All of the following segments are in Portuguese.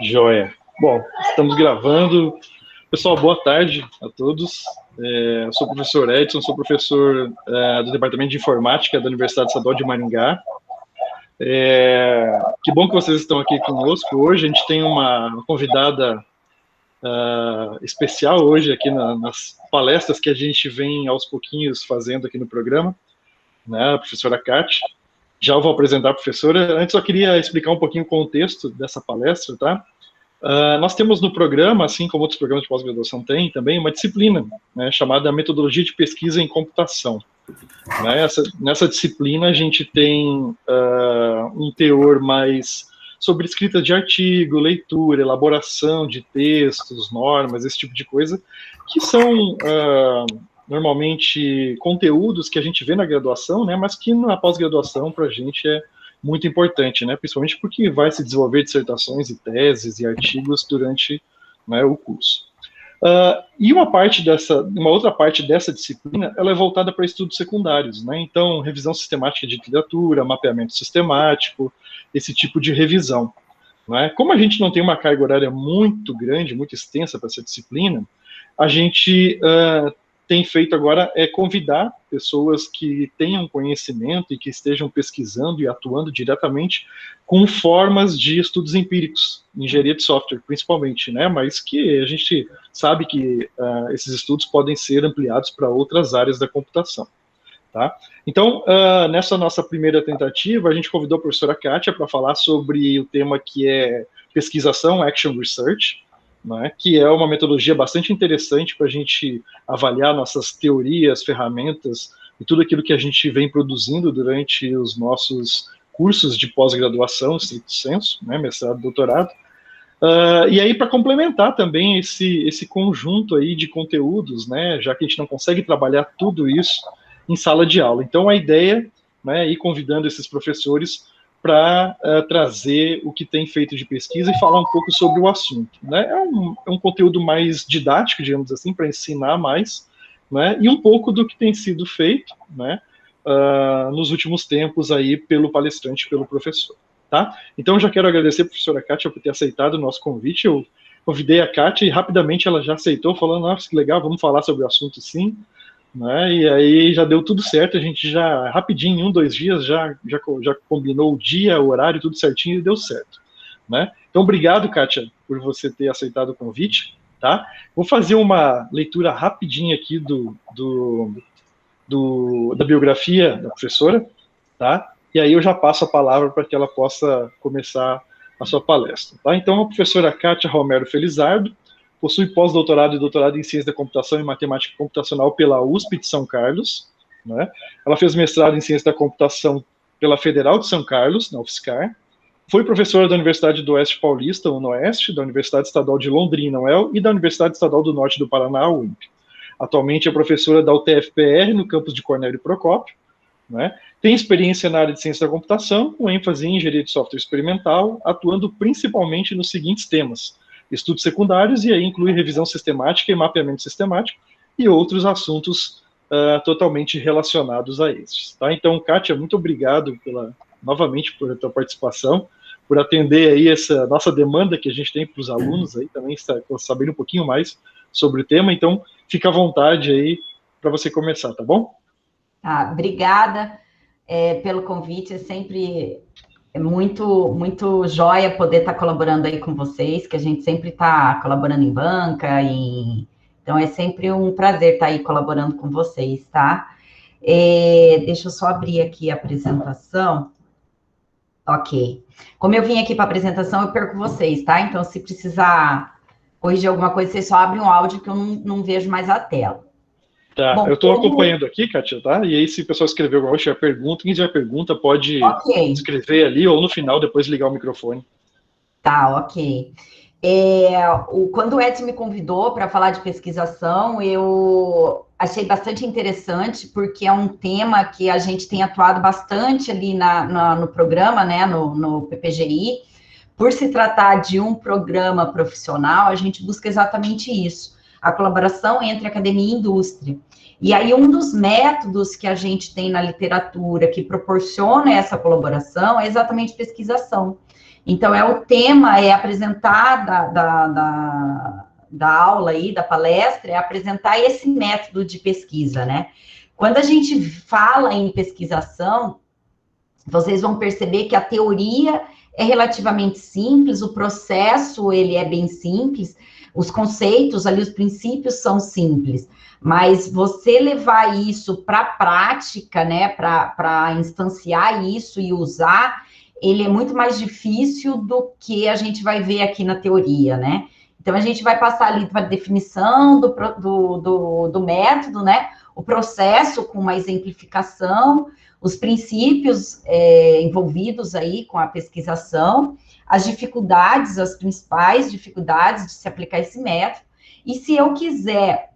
Joia. Bom, estamos gravando. Pessoal, boa tarde a todos. Eu sou o professor Edson, sou professor do Departamento de Informática da Universidade Estadual de Maringá. Que bom que vocês estão aqui conosco. Hoje a gente tem uma convidada especial hoje aqui nas palestras que a gente vem aos pouquinhos fazendo aqui no programa, né, a professora Kátia. Já vou apresentar a professora. Antes, eu queria explicar um pouquinho o contexto dessa palestra, tá? Nós temos no programa, assim como outros programas de pós-graduação têm, também uma disciplina, né, chamada Metodologia de Pesquisa em Computação. Né? Nessa disciplina, a gente tem um teor mais sobre escrita de artigo, leitura, elaboração de textos, normas, esse tipo de coisa, que são normalmente conteúdos que a gente vê na graduação, né, mas que na pós-graduação para a gente é muito importante, né, principalmente porque vai se desenvolver dissertações e teses e artigos durante, né, o curso. E uma outra parte dessa disciplina, ela é voltada para estudos secundários, né, então revisão sistemática de literatura, mapeamento sistemático, esse tipo de revisão. Né? Como a gente não tem uma carga horária muito grande, muito extensa para essa disciplina, a gente tem feito agora convidar pessoas que tenham conhecimento e que estejam pesquisando e atuando diretamente com formas de estudos empíricos, engenharia de software, principalmente, né? Mas que a gente sabe que esses estudos podem ser ampliados para outras áreas da computação. Tá? Então, nessa nossa primeira tentativa, a gente convidou a professora Kátia para falar sobre o tema que é pesquisação, Action Research, né, que é uma metodologia bastante interessante para a gente avaliar nossas teorias, ferramentas e tudo aquilo que a gente vem produzindo durante os nossos cursos de pós-graduação, stricto sensu, né, mestrado e doutorado. E aí, para complementar também esse conjunto aí de conteúdos, né, já que a gente não consegue trabalhar tudo isso em sala de aula. Então, a ideia, né, é ir convidando esses professores para trazer o que tem feito de pesquisa e falar um pouco sobre o assunto. Né? É um conteúdo mais didático, digamos assim, para ensinar mais, né, e um pouco do que tem sido feito, né, nos últimos tempos aí pelo palestrante, pelo professor. Tá? Então, já quero agradecer a professora Kátia por ter aceitado o nosso convite. Eu convidei a Kátia e rapidamente ela já aceitou, falando, nossa, que legal, vamos falar sobre o assunto sim. Né? E aí já deu tudo certo, a gente já, rapidinho, em 1, 2 dias, já combinou o dia, o horário, tudo certinho e deu certo. Né? Então, obrigado, Kátia, por você ter aceitado o convite. Tá? Vou fazer uma leitura rapidinha aqui da biografia da professora, tá? E aí eu já passo a palavra para que ela possa começar a sua palestra. Tá? Então, a professora Kátia Romero Felizardo possui pós-doutorado e doutorado em Ciência da Computação e Matemática Computacional pela USP de São Carlos. Né? Ela fez mestrado em Ciência da Computação pela Federal de São Carlos, na UFSCar. Foi professora da Universidade do Oeste Paulista, UNOeste, da Universidade Estadual de Londrina, UEL, e da Universidade Estadual do Norte do Paraná, UNP. Atualmente é professora da UTF-PR, no campus de Cornélio Procópio. Né? Tem experiência na área de Ciência da Computação, com ênfase em Engenharia de Software Experimental, atuando principalmente nos seguintes temas: estudos secundários, e aí inclui revisão sistemática e mapeamento sistemático, e outros assuntos totalmente relacionados a esses. Tá? Então, Kátia, muito obrigado novamente por a tua participação, por atender aí essa nossa demanda que a gente tem para os alunos aí, também sabendo um pouquinho mais sobre o tema, então fica à vontade aí para você começar, tá bom? Obrigada pelo convite, é sempre muito joia poder estar colaborando aí com vocês, que a gente sempre está colaborando em banca, então é sempre um prazer estar aí colaborando com vocês, tá? Deixa eu só abrir aqui a apresentação. Ok. Como eu vim aqui para a apresentação, eu perco vocês, tá? Então, se precisar corrigir alguma coisa, vocês só abrem um áudio que eu não vejo mais a tela. Tá, bom, eu estou acompanhando aqui, Kátia, tá? E aí, se o pessoal escrever alguma coisa, pergunta, quem tiver pergunta pode escrever ali ou no final, depois ligar o microfone. Tá, ok. Quando o Edson me convidou para falar de pesquisação, eu achei bastante interessante, porque é um tema que a gente tem atuado bastante ali no programa, né, no PPGI. Por se tratar de um programa profissional, a gente busca exatamente isso. a colaboração entre academia e indústria. E aí, um dos métodos que a gente tem na literatura que proporciona essa colaboração é exatamente pesquisação. Então, o tema é apresentar da aula aí, da palestra, é apresentar esse método de pesquisa, né? Quando a gente fala em pesquisação, vocês vão perceber que a teoria é relativamente simples, o processo, ele é bem simples, os conceitos ali, os princípios são simples, mas você levar isso para a prática, né, para instanciar isso e usar, ele é muito mais difícil do que a gente vai ver aqui na teoria, né? Então, a gente vai passar ali para a definição do método, né? O processo com uma exemplificação, os princípios envolvidos aí com a pesquisação, as dificuldades, as principais dificuldades de se aplicar esse método. E se eu quiser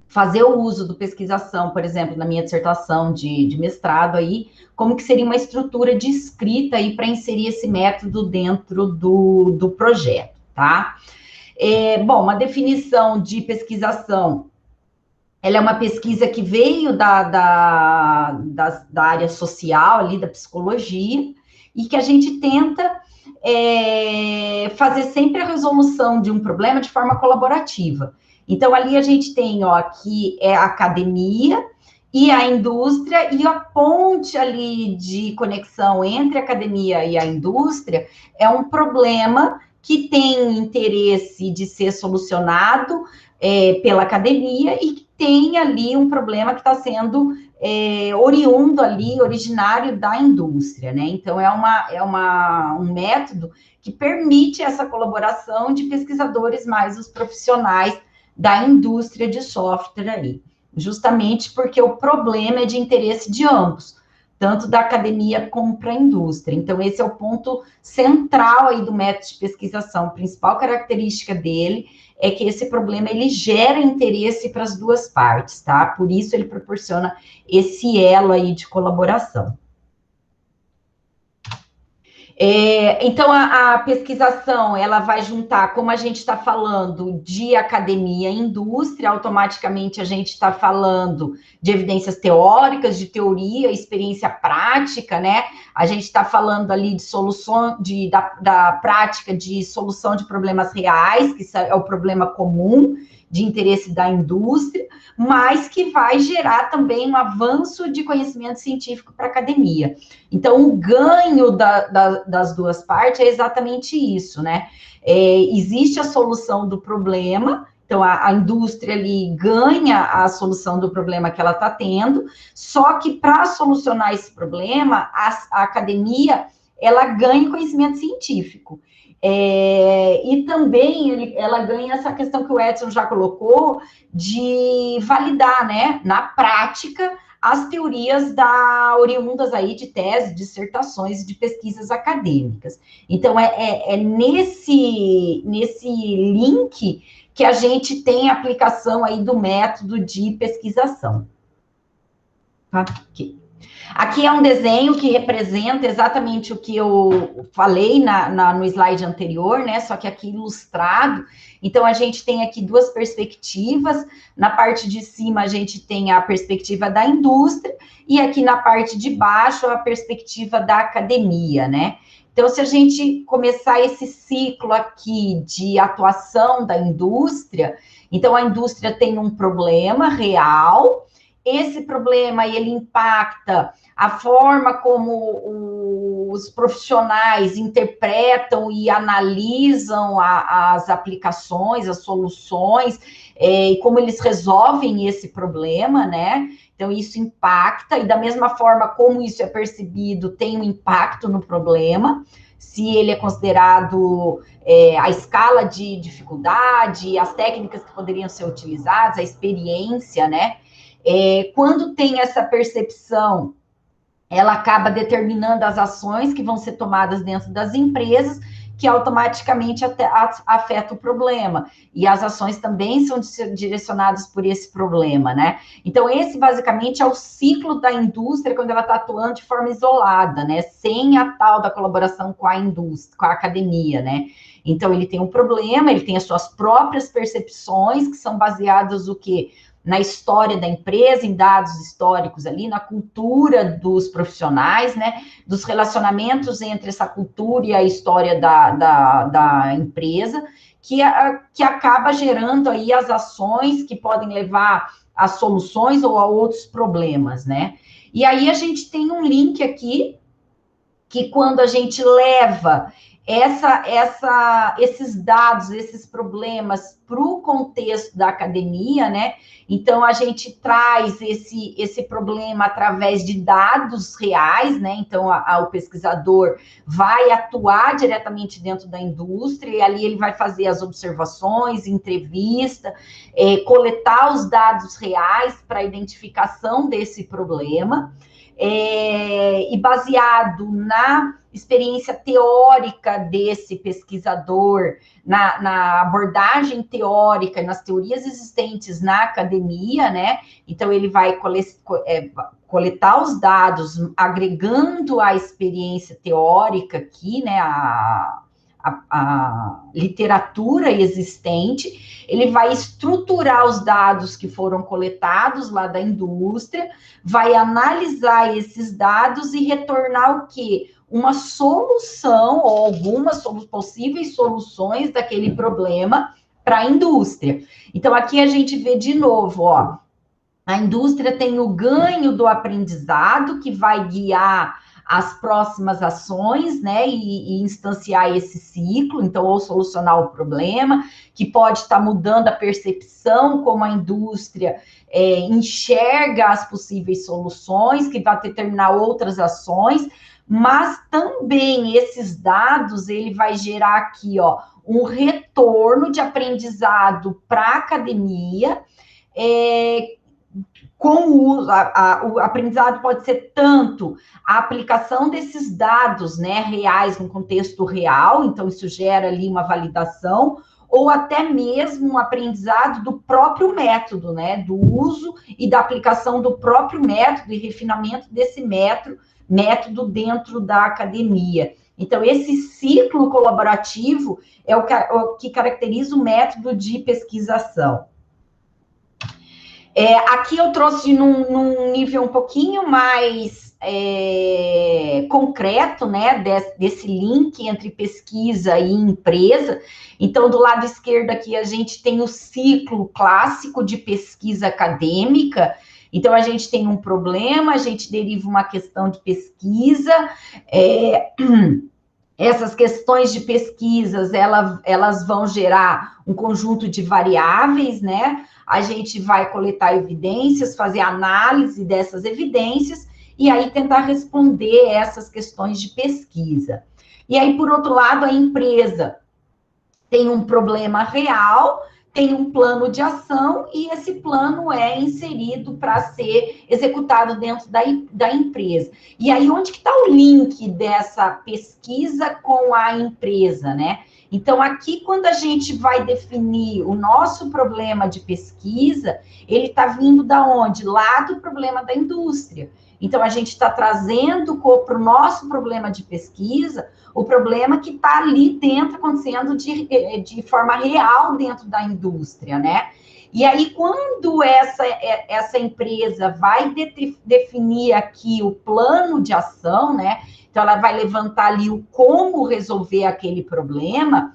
fazer o uso do pesquisação, por exemplo, na minha dissertação de mestrado aí, como que seria uma estrutura de escrita aí para inserir esse método dentro do projeto, tá? Bom, uma definição de pesquisação, ela é uma pesquisa que veio da área social ali, da psicologia, e que a gente tenta fazer sempre a resolução de um problema de forma colaborativa. Então, ali a gente tem, ó, aqui é a academia e a indústria, e a ponte ali de conexão entre a academia e a indústria é um problema que tem interesse de ser solucionado pela academia e que tem ali um problema que está sendo oriundo ali, originário da indústria, né? Então, um método que permite essa colaboração de pesquisadores mais os profissionais da indústria de software aí, justamente porque o problema é de interesse de ambos, tanto da academia como para a indústria. Então, esse é o ponto central aí do método de pesquisação. A principal característica dele é que esse problema, ele gera interesse para as duas partes, tá? Por isso, ele proporciona esse elo aí de colaboração. Então, a pesquisação, ela vai juntar, como a gente está falando de academia e indústria, automaticamente a gente está falando de evidências teóricas, de teoria, experiência prática, né? A gente está falando ali de solução, da prática de solução de problemas reais, que é o problema comum de interesse da indústria, mas que vai gerar também um avanço de conhecimento científico para a academia. Então, o ganho das duas partes é exatamente isso, né? Existe a solução do problema, então a indústria ali ganha a solução do problema que ela está tendo, só que para solucionar esse problema, a academia, ela ganha conhecimento científico. E também ela ganha essa questão que o Edson já colocou, de validar, né, na prática, as teorias oriundas aí de teses, dissertações, de pesquisas acadêmicas. Então, nesse link que a gente tem a aplicação aí do método de pesquisação. Aqui é um desenho que representa exatamente o que eu falei no slide anterior, né? Só que aqui ilustrado. Então, a gente tem aqui duas perspectivas. Na parte de cima, a gente tem a perspectiva da indústria, e aqui na parte de baixo, a perspectiva da academia, né? Então, se a gente começar esse ciclo aqui de atuação da indústria, então a indústria tem um problema real. Esse problema, ele impacta a forma como os profissionais interpretam e analisam as aplicações, as soluções, e como eles resolvem esse problema, né? Então, isso impacta, e da mesma forma como isso é percebido, tem um impacto no problema, se ele é considerado a escala de dificuldade, as técnicas que poderiam ser utilizadas, a experiência, né? Quando tem essa percepção, ela acaba determinando as ações que vão ser tomadas dentro das empresas, que automaticamente afeta o problema. E as ações também são direcionadas por esse problema, né? Então, esse basicamente é o ciclo da indústria quando ela está atuando de forma isolada, né? Sem a tal da colaboração com a indústria, com a academia, né? Então, ele tem um problema, ele tem as suas próprias percepções, que são baseadas no quê? Na história da empresa, em dados históricos ali, na cultura dos profissionais, né? Dos relacionamentos entre essa cultura e a história da empresa, que acaba gerando aí as ações que podem levar a soluções ou a outros problemas, né? E aí a gente tem um link aqui, que quando a gente leva esses dados, esses problemas para o contexto da academia, né? Então, a gente traz esse problema através de dados reais, né? Então, o pesquisador vai atuar diretamente dentro da indústria e ali ele vai fazer as observações, entrevista, coletar os dados reais para a identificação desse problema. E baseado na experiência teórica desse pesquisador, na abordagem teórica, nas teorias existentes na academia, né? Então, ele vai coletar os dados, agregando a experiência teórica aqui, né? A literatura existente, ele vai estruturar os dados que foram coletados lá da indústria, vai analisar esses dados e retornar o quê? Uma solução, ou algumas possíveis soluções daquele problema para a indústria. Então, aqui a gente vê de novo, ó, a indústria tem o ganho do aprendizado, que vai guiar as próximas ações, né, e instanciar esse ciclo, então, ou solucionar o problema, que pode estar mudando a percepção como a indústria enxerga as possíveis soluções, que vai determinar outras ações, mas também esses dados, ele vai gerar aqui, ó, um retorno de aprendizado para a academia, com o uso, o aprendizado pode ser tanto a aplicação desses dados, né, reais, no contexto real, então isso gera ali uma validação, ou até mesmo um aprendizado do próprio método, né, do uso e da aplicação do próprio método e refinamento desse método dentro da academia. Então, esse ciclo colaborativo é o que caracteriza o método de pesquisação. Aqui eu trouxe num nível um pouquinho mais concreto, né, desse link entre pesquisa e empresa. Então, do lado esquerdo aqui, a gente tem o ciclo clássico de pesquisa acadêmica. Então, a gente tem um problema, a gente deriva uma questão de pesquisa, essas questões de pesquisas, elas vão gerar um conjunto de variáveis, né? A gente vai coletar evidências, fazer análise dessas evidências, e aí tentar responder essas questões de pesquisa. E aí, por outro lado, a empresa tem um problema real, tem um plano de ação, e esse plano é inserido para ser executado dentro da empresa. E aí, onde que está o link dessa pesquisa com a empresa, né? Então, aqui, quando a gente vai definir o nosso problema de pesquisa, ele está vindo da onde? Lá do problema da indústria. Então, a gente está trazendo para o nosso problema de pesquisa o problema que está ali dentro, acontecendo de forma real dentro da indústria, né? E aí, quando essa empresa vai definir aqui o plano de ação, né? Então, ela vai levantar ali o como resolver aquele problema,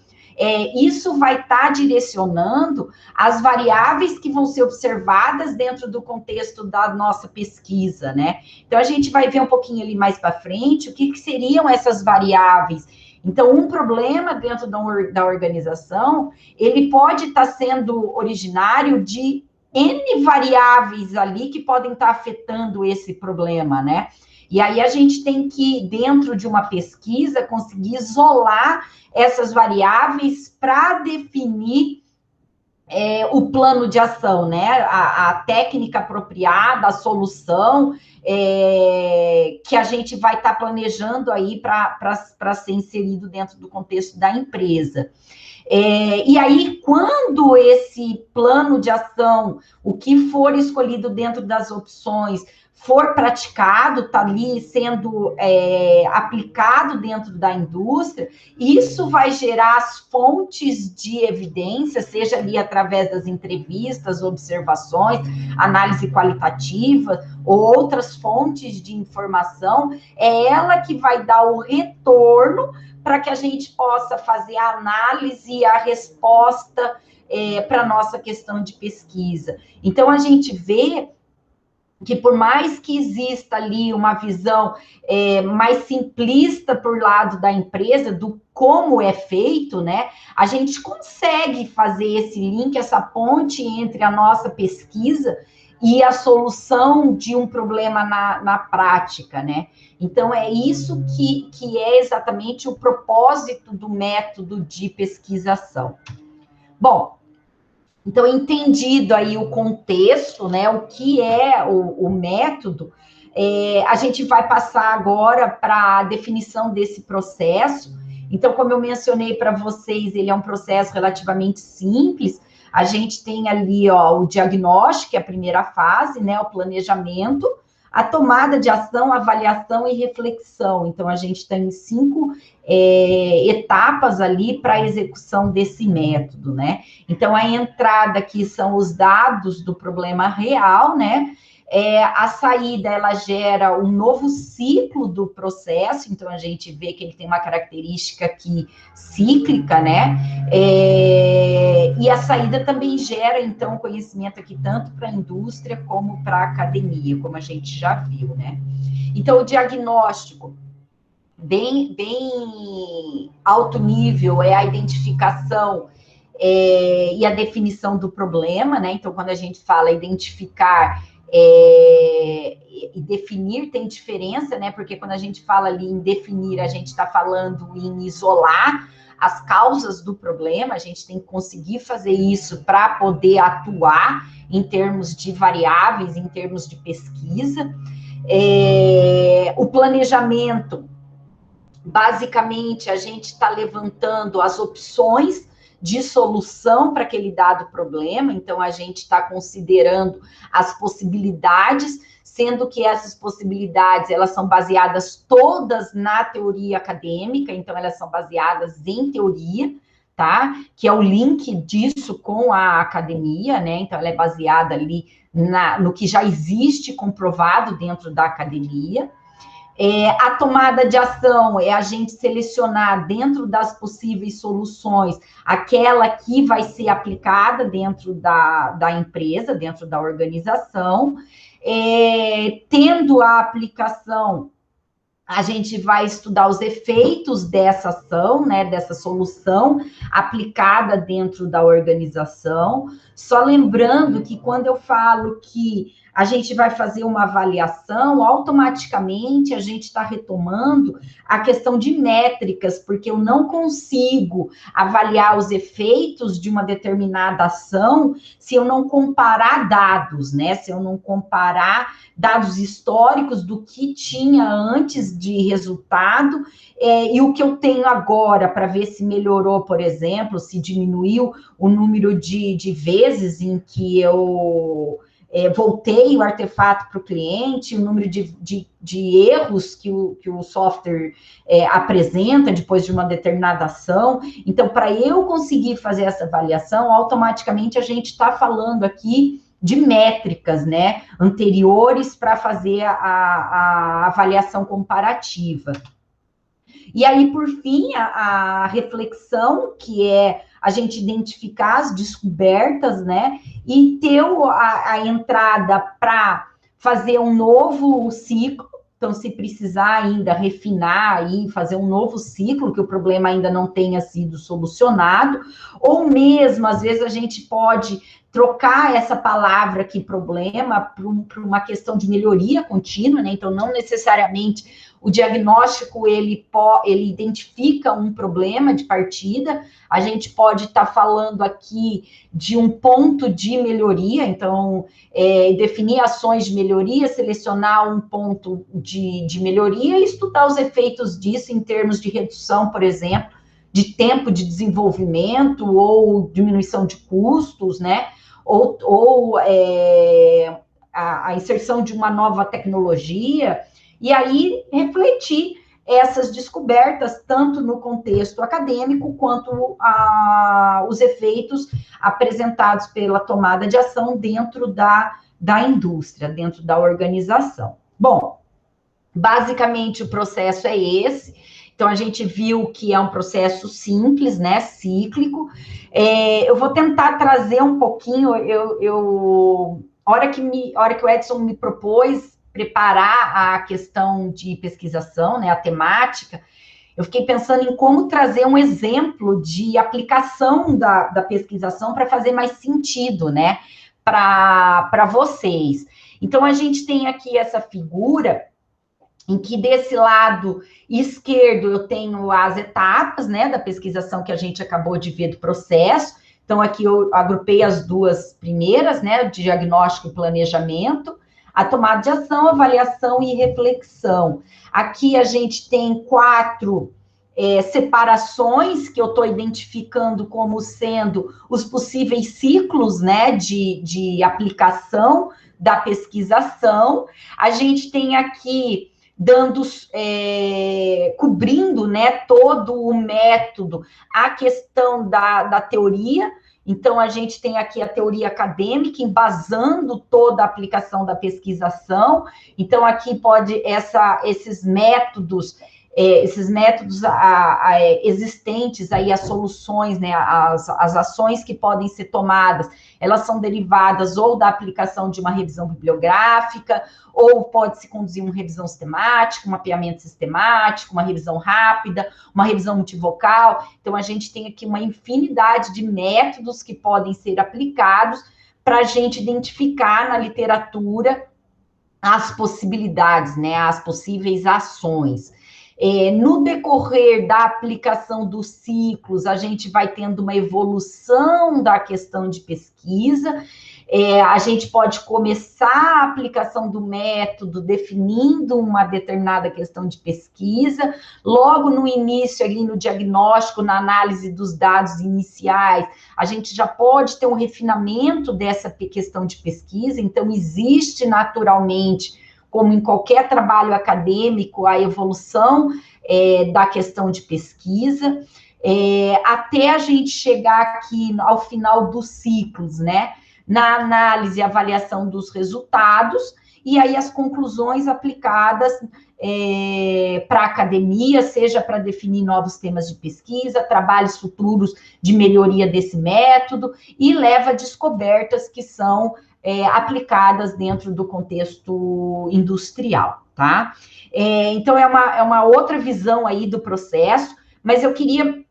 isso vai estar direcionando as variáveis que vão ser observadas dentro do contexto da nossa pesquisa, né? Então, a gente vai ver um pouquinho ali mais para frente o que seriam essas variáveis. Então, um problema dentro da organização, ele pode estar sendo originário de N variáveis ali que podem estar afetando esse problema, né? E aí a gente tem que, dentro de uma pesquisa, conseguir isolar essas variáveis para definir o plano de ação, né? A técnica apropriada, a solução que a gente vai estar planejando aí para ser inserido dentro do contexto da empresa. E aí, quando esse plano de ação, o que for escolhido dentro das opções, for praticado, está ali sendo aplicado dentro da indústria, isso vai gerar as fontes de evidência, seja ali através das entrevistas, observações, análise qualitativa, ou outras fontes de informação, é ela que vai dar o retorno para que a gente possa fazer a análise e a resposta para a nossa questão de pesquisa. Então, a gente vê que por mais que exista ali uma visão mais simplista por lado da empresa, do como é feito, né, a gente consegue fazer esse link, essa ponte entre a nossa pesquisa e a solução de um problema na prática, né? Então, é isso que é exatamente o propósito do método de pesquisação. Bom, então, entendido aí o contexto, né, o que é o método, a gente vai passar agora para a definição desse processo. Então, como eu mencionei para vocês, ele é um processo relativamente simples. A gente tem ali o diagnóstico, que é a primeira fase, né, o planejamento, a tomada de ação, avaliação e reflexão. Então, a gente tem 5 etapas ali para a execução desse método, né? Então, a entrada aqui são os dados do problema real, né? A saída, ela gera um novo ciclo do processo, então a gente vê que ele tem uma característica aqui cíclica, né? E a saída também gera, então, conhecimento aqui tanto para a indústria como para a academia, como a gente já viu, né? Então, o diagnóstico, bem alto nível, é a identificação e a definição do problema, né? Então, quando a gente fala identificar e definir, tem diferença, né? Porque quando a gente fala ali em definir, a gente está falando em isolar as causas do problema, a gente tem que conseguir fazer isso para poder atuar em termos de variáveis, em termos de pesquisa. O planejamento, basicamente, a gente está levantando as opções de solução para aquele dado problema, então a gente está considerando as possibilidades, sendo que essas possibilidades, elas são baseadas todas na teoria acadêmica, então elas são baseadas em teoria, tá? Que é o link disso com a academia, né? Então ela é baseada ali no que já existe comprovado dentro da academia. A tomada de ação é a gente selecionar dentro das possíveis soluções aquela que vai ser aplicada dentro da empresa, dentro da organização. Tendo a aplicação, a gente vai estudar os efeitos dessa ação, né, dessa solução aplicada dentro da organização. Só lembrando que quando eu falo que a gente vai fazer uma avaliação, automaticamente a gente está retomando a questão de métricas, porque eu não consigo avaliar os efeitos de uma determinada ação se eu não comparar dados, né? Se eu não comparar dados históricos do que tinha antes de resultado e o que eu tenho agora, para ver se melhorou, por exemplo, se diminuiu o número de vezes em que eu voltei o artefato para o cliente, o número de erros que o software apresenta depois de uma determinada ação. Então, para eu conseguir fazer essa avaliação, automaticamente a gente está falando aqui de métricas, né, anteriores para fazer a avaliação comparativa. E aí, por fim, a reflexão, que é a gente identificar as descobertas, né, e ter a entrada para fazer um novo ciclo. Então, se precisar ainda refinar e fazer um novo ciclo, que o problema ainda não tenha sido solucionado, ou mesmo, às vezes, a gente pode trocar essa palavra aqui, problema, para uma questão de melhoria contínua, né? Então, não necessariamente o diagnóstico, ele identifica um problema de partida, a gente pode estar falando aqui de um ponto de melhoria, então, definir ações de melhoria, selecionar um ponto de melhoria e estudar os efeitos disso em termos de redução, por exemplo, de tempo de desenvolvimento ou diminuição de custos, né? Ou a inserção de uma nova tecnologia, e aí refletir essas descobertas, tanto no contexto acadêmico, quanto os efeitos apresentados pela tomada de ação dentro da indústria, dentro da organização. Bom, basicamente o processo é esse. Então, a gente viu que é um processo simples, né, cíclico. Eu vou tentar trazer um pouquinho, a hora que o Edson me propôs preparar a questão de pesquisação, né, a temática, eu fiquei pensando em como trazer um exemplo de aplicação da pesquisação para fazer mais sentido, né, para vocês. Então, a gente tem aqui essa figura em que desse lado esquerdo eu tenho as etapas, né, da pesquisação que a gente acabou de ver do processo. Então, aqui eu agrupei as duas primeiras, né, de diagnóstico e planejamento, a tomada de ação, avaliação e reflexão. Aqui a gente tem 4 separações que eu estou identificando como sendo os possíveis ciclos, né, de aplicação da pesquisação. A gente tem aqui cobrindo, né, todo o método, a questão da teoria. Então, a gente tem aqui a teoria acadêmica, embasando toda a aplicação da pesquisação. Então, aqui pode esses métodos existentes, aí as soluções, né, as ações que podem ser tomadas, elas são derivadas ou da aplicação de uma revisão bibliográfica, ou pode-se conduzir uma revisão sistemática, um mapeamento sistemático, uma revisão rápida, uma revisão multivocal. Então, a gente tem aqui uma infinidade de métodos que podem ser aplicados para a gente identificar na literatura as possibilidades, né, as possíveis ações. No decorrer da aplicação dos ciclos, a gente vai tendo uma evolução da questão de pesquisa. A gente pode começar a aplicação do método definindo uma determinada questão de pesquisa. Logo no início, ali no diagnóstico, na análise dos dados iniciais, a gente já pode ter um refinamento dessa questão de pesquisa. Então, existe naturalmente, como em qualquer trabalho acadêmico, a evolução da questão de pesquisa, até a gente chegar aqui ao final dos ciclos, né? Na análise e avaliação dos resultados, e aí as conclusões aplicadas para a academia, seja para definir novos temas de pesquisa, trabalhos futuros de melhoria desse método, e leva a descobertas que são aplicadas dentro do contexto industrial, tá? Então, é uma outra visão aí do processo, mas eu queria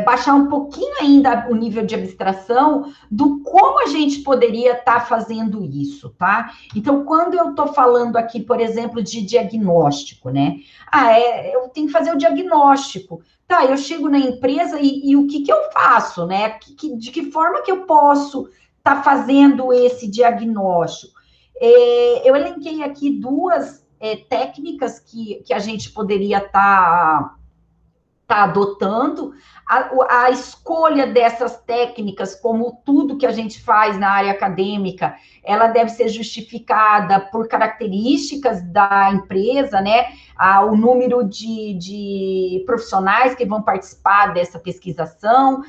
baixar um pouquinho ainda o nível de abstração do como a gente poderia estar fazendo isso, tá? Então, quando eu estou falando aqui, por exemplo, de diagnóstico, né? Eu tenho que fazer o diagnóstico. Tá, eu chego na empresa e o que eu faço, né? De que forma que eu posso estar fazendo esse diagnóstico? Eu elenquei aqui 2 técnicas que a gente poderia estar adotando. A escolha dessas técnicas, como tudo que a gente faz na área acadêmica, ela deve ser justificada por características da empresa, né? O número de profissionais que vão participar dessa pesquisação,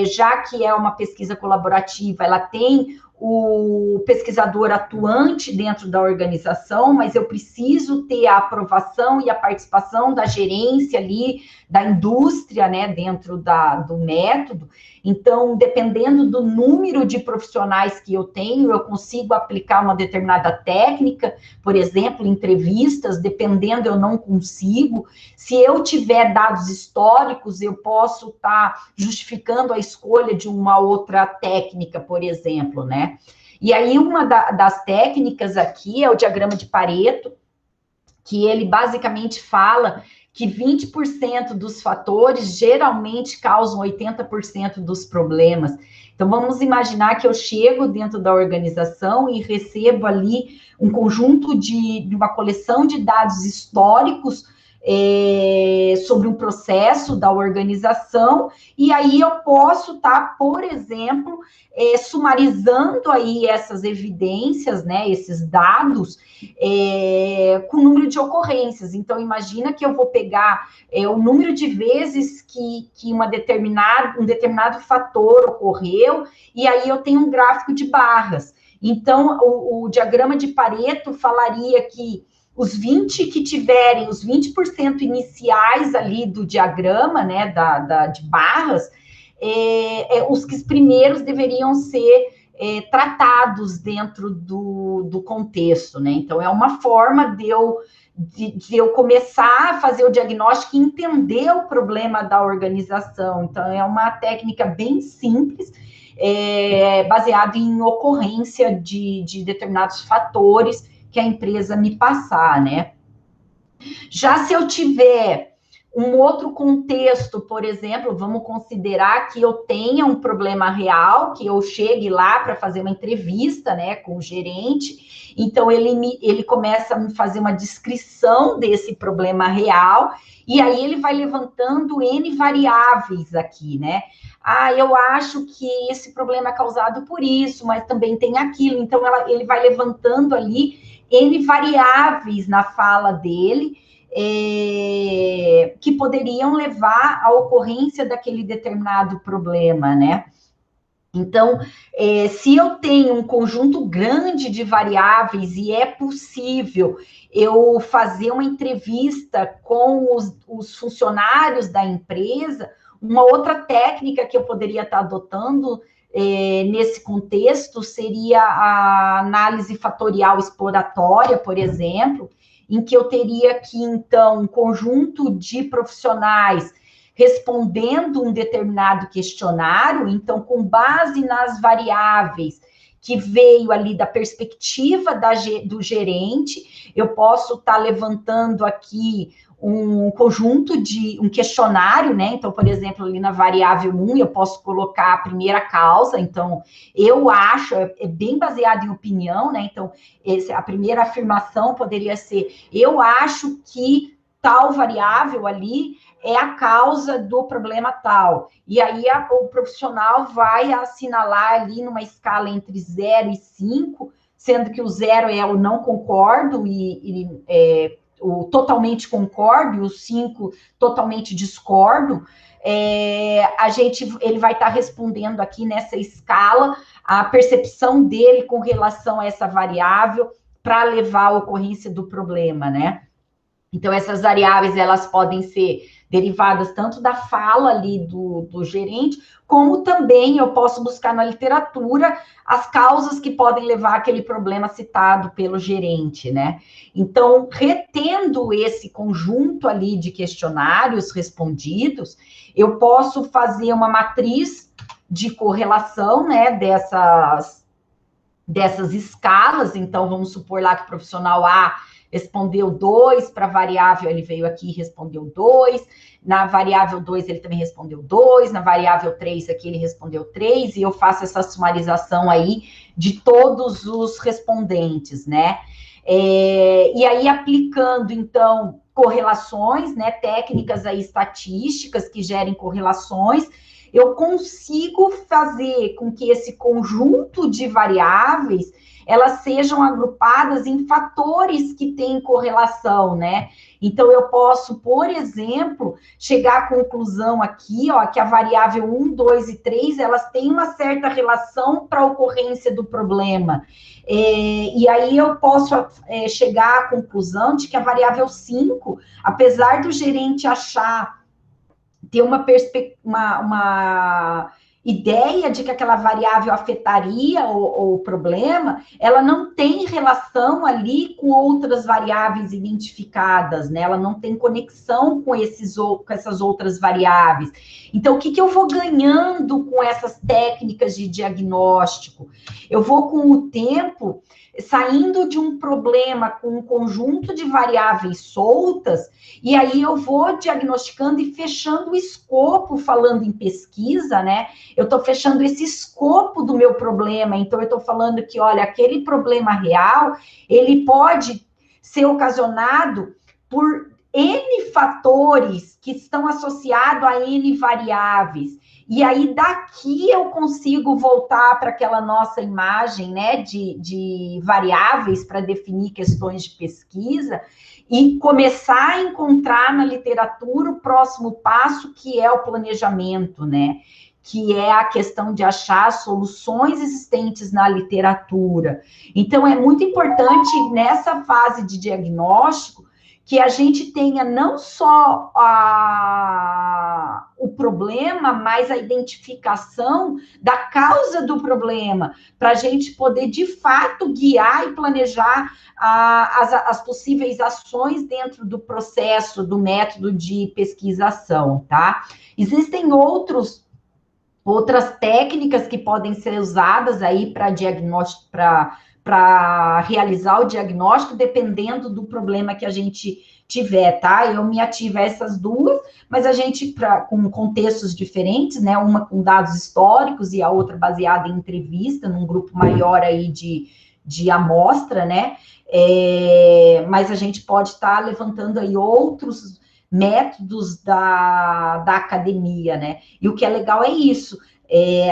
já que é uma pesquisa colaborativa, ela tem o pesquisador atuante dentro da organização, mas eu preciso ter a aprovação e a participação da gerência ali, da indústria, né, dentro do método. Então, dependendo do número de profissionais que eu tenho, eu consigo aplicar uma determinada técnica, por exemplo, entrevistas, dependendo, eu não consigo. Se eu tiver dados históricos, eu posso estar justificando a escolha de uma outra técnica, por exemplo, né? E aí, uma das técnicas aqui é o diagrama de Pareto, que ele basicamente fala que 20% dos fatores geralmente causam 80% dos problemas. Então, vamos imaginar que eu chego dentro da organização e recebo ali um conjunto de uma coleção de dados históricos sobre um processo da organização, e aí eu posso estar, por exemplo, sumarizando aí essas evidências, né, esses dados, com o número de ocorrências. Então, imagina que eu vou pegar o número de vezes que um determinado fator ocorreu, e aí eu tenho um gráfico de barras. Então, o diagrama de Pareto falaria que os 20 que tiverem, os 20% iniciais ali do diagrama, né, de barras, os que primeiros deveriam ser tratados dentro do contexto, né? Então, é uma forma de eu começar a fazer o diagnóstico e entender o problema da organização. Então, é uma técnica bem simples, baseada em ocorrência de determinados fatores que a empresa me passar, né? Já se eu tiver um outro contexto, por exemplo, vamos considerar que eu tenha um problema real, que eu chegue lá para fazer uma entrevista, né, com o gerente, então ele começa a me fazer uma descrição desse problema real, e aí ele vai levantando N variáveis aqui, né? Eu acho que esse problema é causado por isso, mas também tem aquilo, então ele vai levantando ali N variáveis na fala dele, que poderiam levar à ocorrência daquele determinado problema, né? Então, se eu tenho um conjunto grande de variáveis e é possível eu fazer uma entrevista com os funcionários da empresa, uma outra técnica que eu poderia estar adotando nesse contexto seria a análise fatorial exploratória, por exemplo, em que eu teria que, então, um conjunto de profissionais respondendo um determinado questionário, então, com base nas variáveis que veio ali da perspectiva do gerente, eu posso estar levantando aqui um conjunto um questionário, né? Então, por exemplo, ali na variável 1, eu posso colocar a primeira causa, então, eu acho, é bem baseado em opinião, né? Então, a primeira afirmação poderia ser, eu acho que tal variável ali é a causa do problema tal. E aí o profissional vai assinalar ali numa escala entre 0 e 5, sendo que o 0 é o não concordo o totalmente concordo e o 5 totalmente discordo. Ele vai estar respondendo aqui nessa escala a percepção dele com relação a essa variável para levar à ocorrência do problema, né? Então, essas variáveis, elas podem ser derivadas tanto da fala ali do gerente, como também eu posso buscar na literatura as causas que podem levar àquele problema citado pelo gerente, né? Então, retendo esse conjunto ali de questionários respondidos, eu posso fazer uma matriz de correlação, né, dessas escalas. Então, vamos supor lá que o profissional A respondeu 2, para a variável ele veio aqui e respondeu 2, na variável 2 ele também respondeu 2, na variável 3 aqui ele respondeu 3, e eu faço essa sumarização aí de todos os respondentes, né? E aí, aplicando, então, correlações, né, técnicas aí estatísticas que gerem correlações, eu consigo fazer com que esse conjunto de variáveis elas sejam agrupadas em fatores que têm correlação, né? Então, eu posso, por exemplo, chegar à conclusão aqui, ó, que a variável 1, 2 e 3, elas têm uma certa relação para a ocorrência do problema. E aí eu posso chegar à conclusão de que a variável 5, apesar do gerente achar, ter uma ideia de que aquela variável afetaria o problema, ela não tem relação ali com outras variáveis identificadas, né? Ela não tem conexão com essas outras variáveis. Então, o que eu vou ganhando com essas técnicas de diagnóstico? Eu vou, com o tempo, saindo de um problema com um conjunto de variáveis soltas, e aí eu vou diagnosticando e fechando o escopo, falando em pesquisa, né? Eu estou fechando esse escopo do meu problema, então eu estou falando que, olha, aquele problema real, ele pode ser ocasionado por N fatores que estão associados a N variáveis. E aí, daqui eu consigo voltar para aquela nossa imagem, né, de variáveis para definir questões de pesquisa e começar a encontrar na literatura o próximo passo, que é o planejamento, né? Que é a questão de achar soluções existentes na literatura. Então, é muito importante, nessa fase de diagnóstico, que a gente tenha não só o problema, mas a identificação da causa do problema, para a gente poder, de fato, guiar e planejar as possíveis ações dentro do processo, do método de pesquisação, tá? Existem outras técnicas que podem ser usadas aí para diagnóstico, para realizar o diagnóstico, dependendo do problema que a gente tiver, tá? Eu me ativo a essas duas, mas a gente, com contextos diferentes, né? Uma com dados históricos e a outra baseada em entrevista, num grupo maior aí de amostra, né? Mas a gente pode estar levantando aí outros métodos da academia, né? E o que é legal é isso,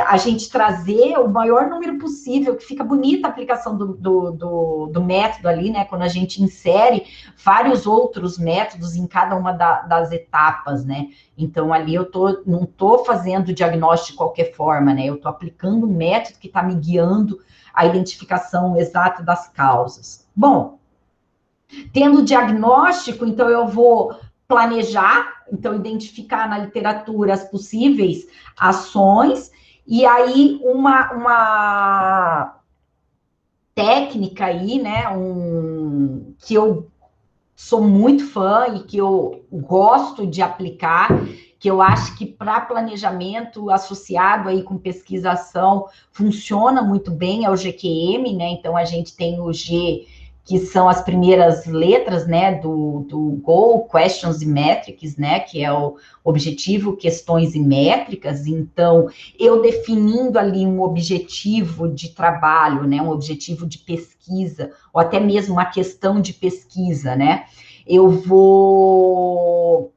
a gente trazer o maior número possível, que fica bonita a aplicação do método ali, né? Quando a gente insere vários outros métodos em cada uma das etapas, né? Então, ali eu não estou fazendo diagnóstico de qualquer forma, né? Eu estou aplicando um método que está me guiando a identificação exata das causas. Bom, tendo o diagnóstico, então eu vou planejar, então identificar na literatura as possíveis ações, e aí uma técnica aí, né, que eu sou muito fã e que eu gosto de aplicar, que eu acho que para planejamento associado aí com pesquisação funciona muito bem, é o GQM, né? Então a gente tem o G, que são as primeiras letras, né, do Goal, Questions e Metrics, né, que é o objetivo, questões e métricas. Então, eu definindo ali um objetivo de trabalho, né, um objetivo de pesquisa, ou até mesmo uma questão de pesquisa, né, eu vou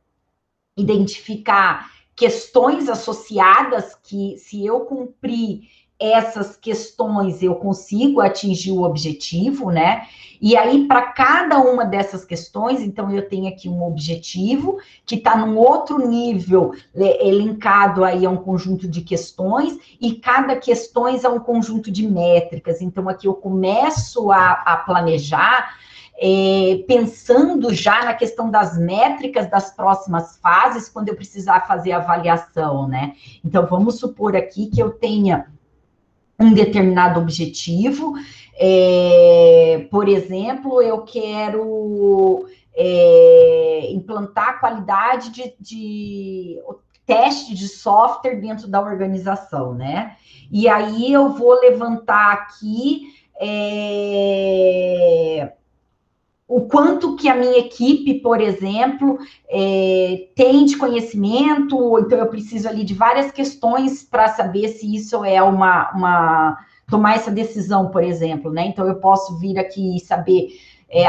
identificar questões associadas que, se eu cumprir essas questões, eu consigo atingir o objetivo, né? E aí, para cada uma dessas questões, então, eu tenho aqui um objetivo que está num outro nível, elencado aí a um conjunto de questões, e cada questões é um conjunto de métricas. Então, aqui eu começo a planejar, pensando já na questão das métricas das próximas fases, quando eu precisar fazer a avaliação, né? Então, vamos supor aqui que eu tenha um determinado objetivo, por exemplo, eu quero implantar a qualidade de teste de software dentro da organização, né? E aí eu vou levantar aqui o quanto que a minha equipe, por exemplo, tem de conhecimento, ou então eu preciso ali de várias questões para saber se isso é tomar essa decisão, por exemplo, né? Então, eu posso vir aqui e saber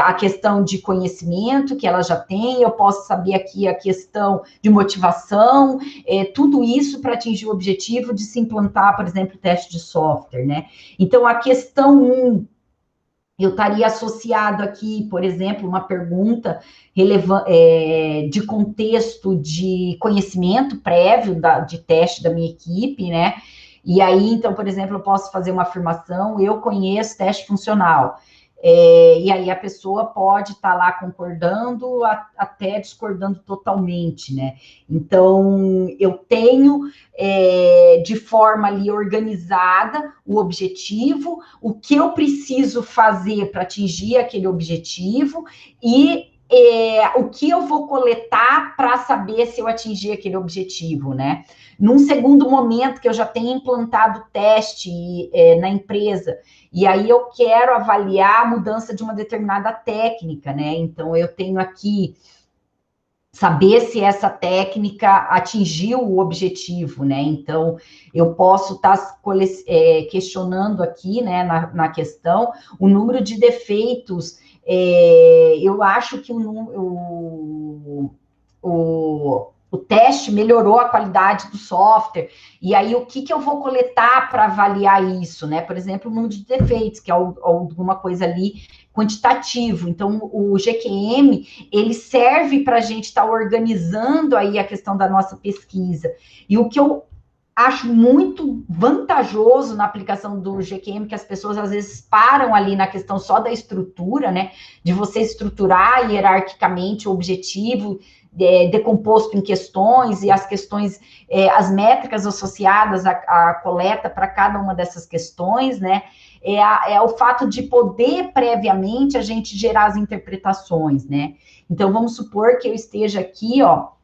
a questão de conhecimento que ela já tem, eu posso saber aqui a questão de motivação, tudo isso para atingir o objetivo de se implantar, por exemplo, teste de software, né? Então, a questão 1, eu estaria associado aqui, por exemplo, uma pergunta de contexto de conhecimento prévio de teste da minha equipe, né? E aí, então, por exemplo, eu posso fazer uma afirmação, eu conheço teste funcional. E aí a pessoa pode estar lá concordando até discordando totalmente, né? Então, eu tenho de forma ali organizada o objetivo, o que eu preciso fazer para atingir aquele objetivo, e o que eu vou coletar para saber se eu atingi aquele objetivo, né? Num segundo momento que eu já tenho implantado teste na empresa, e aí eu quero avaliar a mudança de uma determinada técnica, né? Então, eu tenho aqui saber se essa técnica atingiu o objetivo, né? Então, eu posso estar questionando aqui, né, na questão, o número de defeitos. Eu acho que o teste melhorou a qualidade do software, e aí o que eu vou coletar para avaliar isso, né? Por exemplo, o número de defeitos, que é alguma coisa ali quantitativo. Então, o GQM, ele serve para a gente estar organizando aí a questão da nossa pesquisa. E o que eu acho muito vantajoso na aplicação do GQM, que as pessoas às vezes param ali na questão só da estrutura, né? De você estruturar hierarquicamente o objetivo, decomposto em questões, e as questões, as métricas associadas à coleta para cada uma dessas questões, né? É o fato de poder previamente a gente gerar as interpretações, né? Então, vamos supor que eu esteja aqui, ó,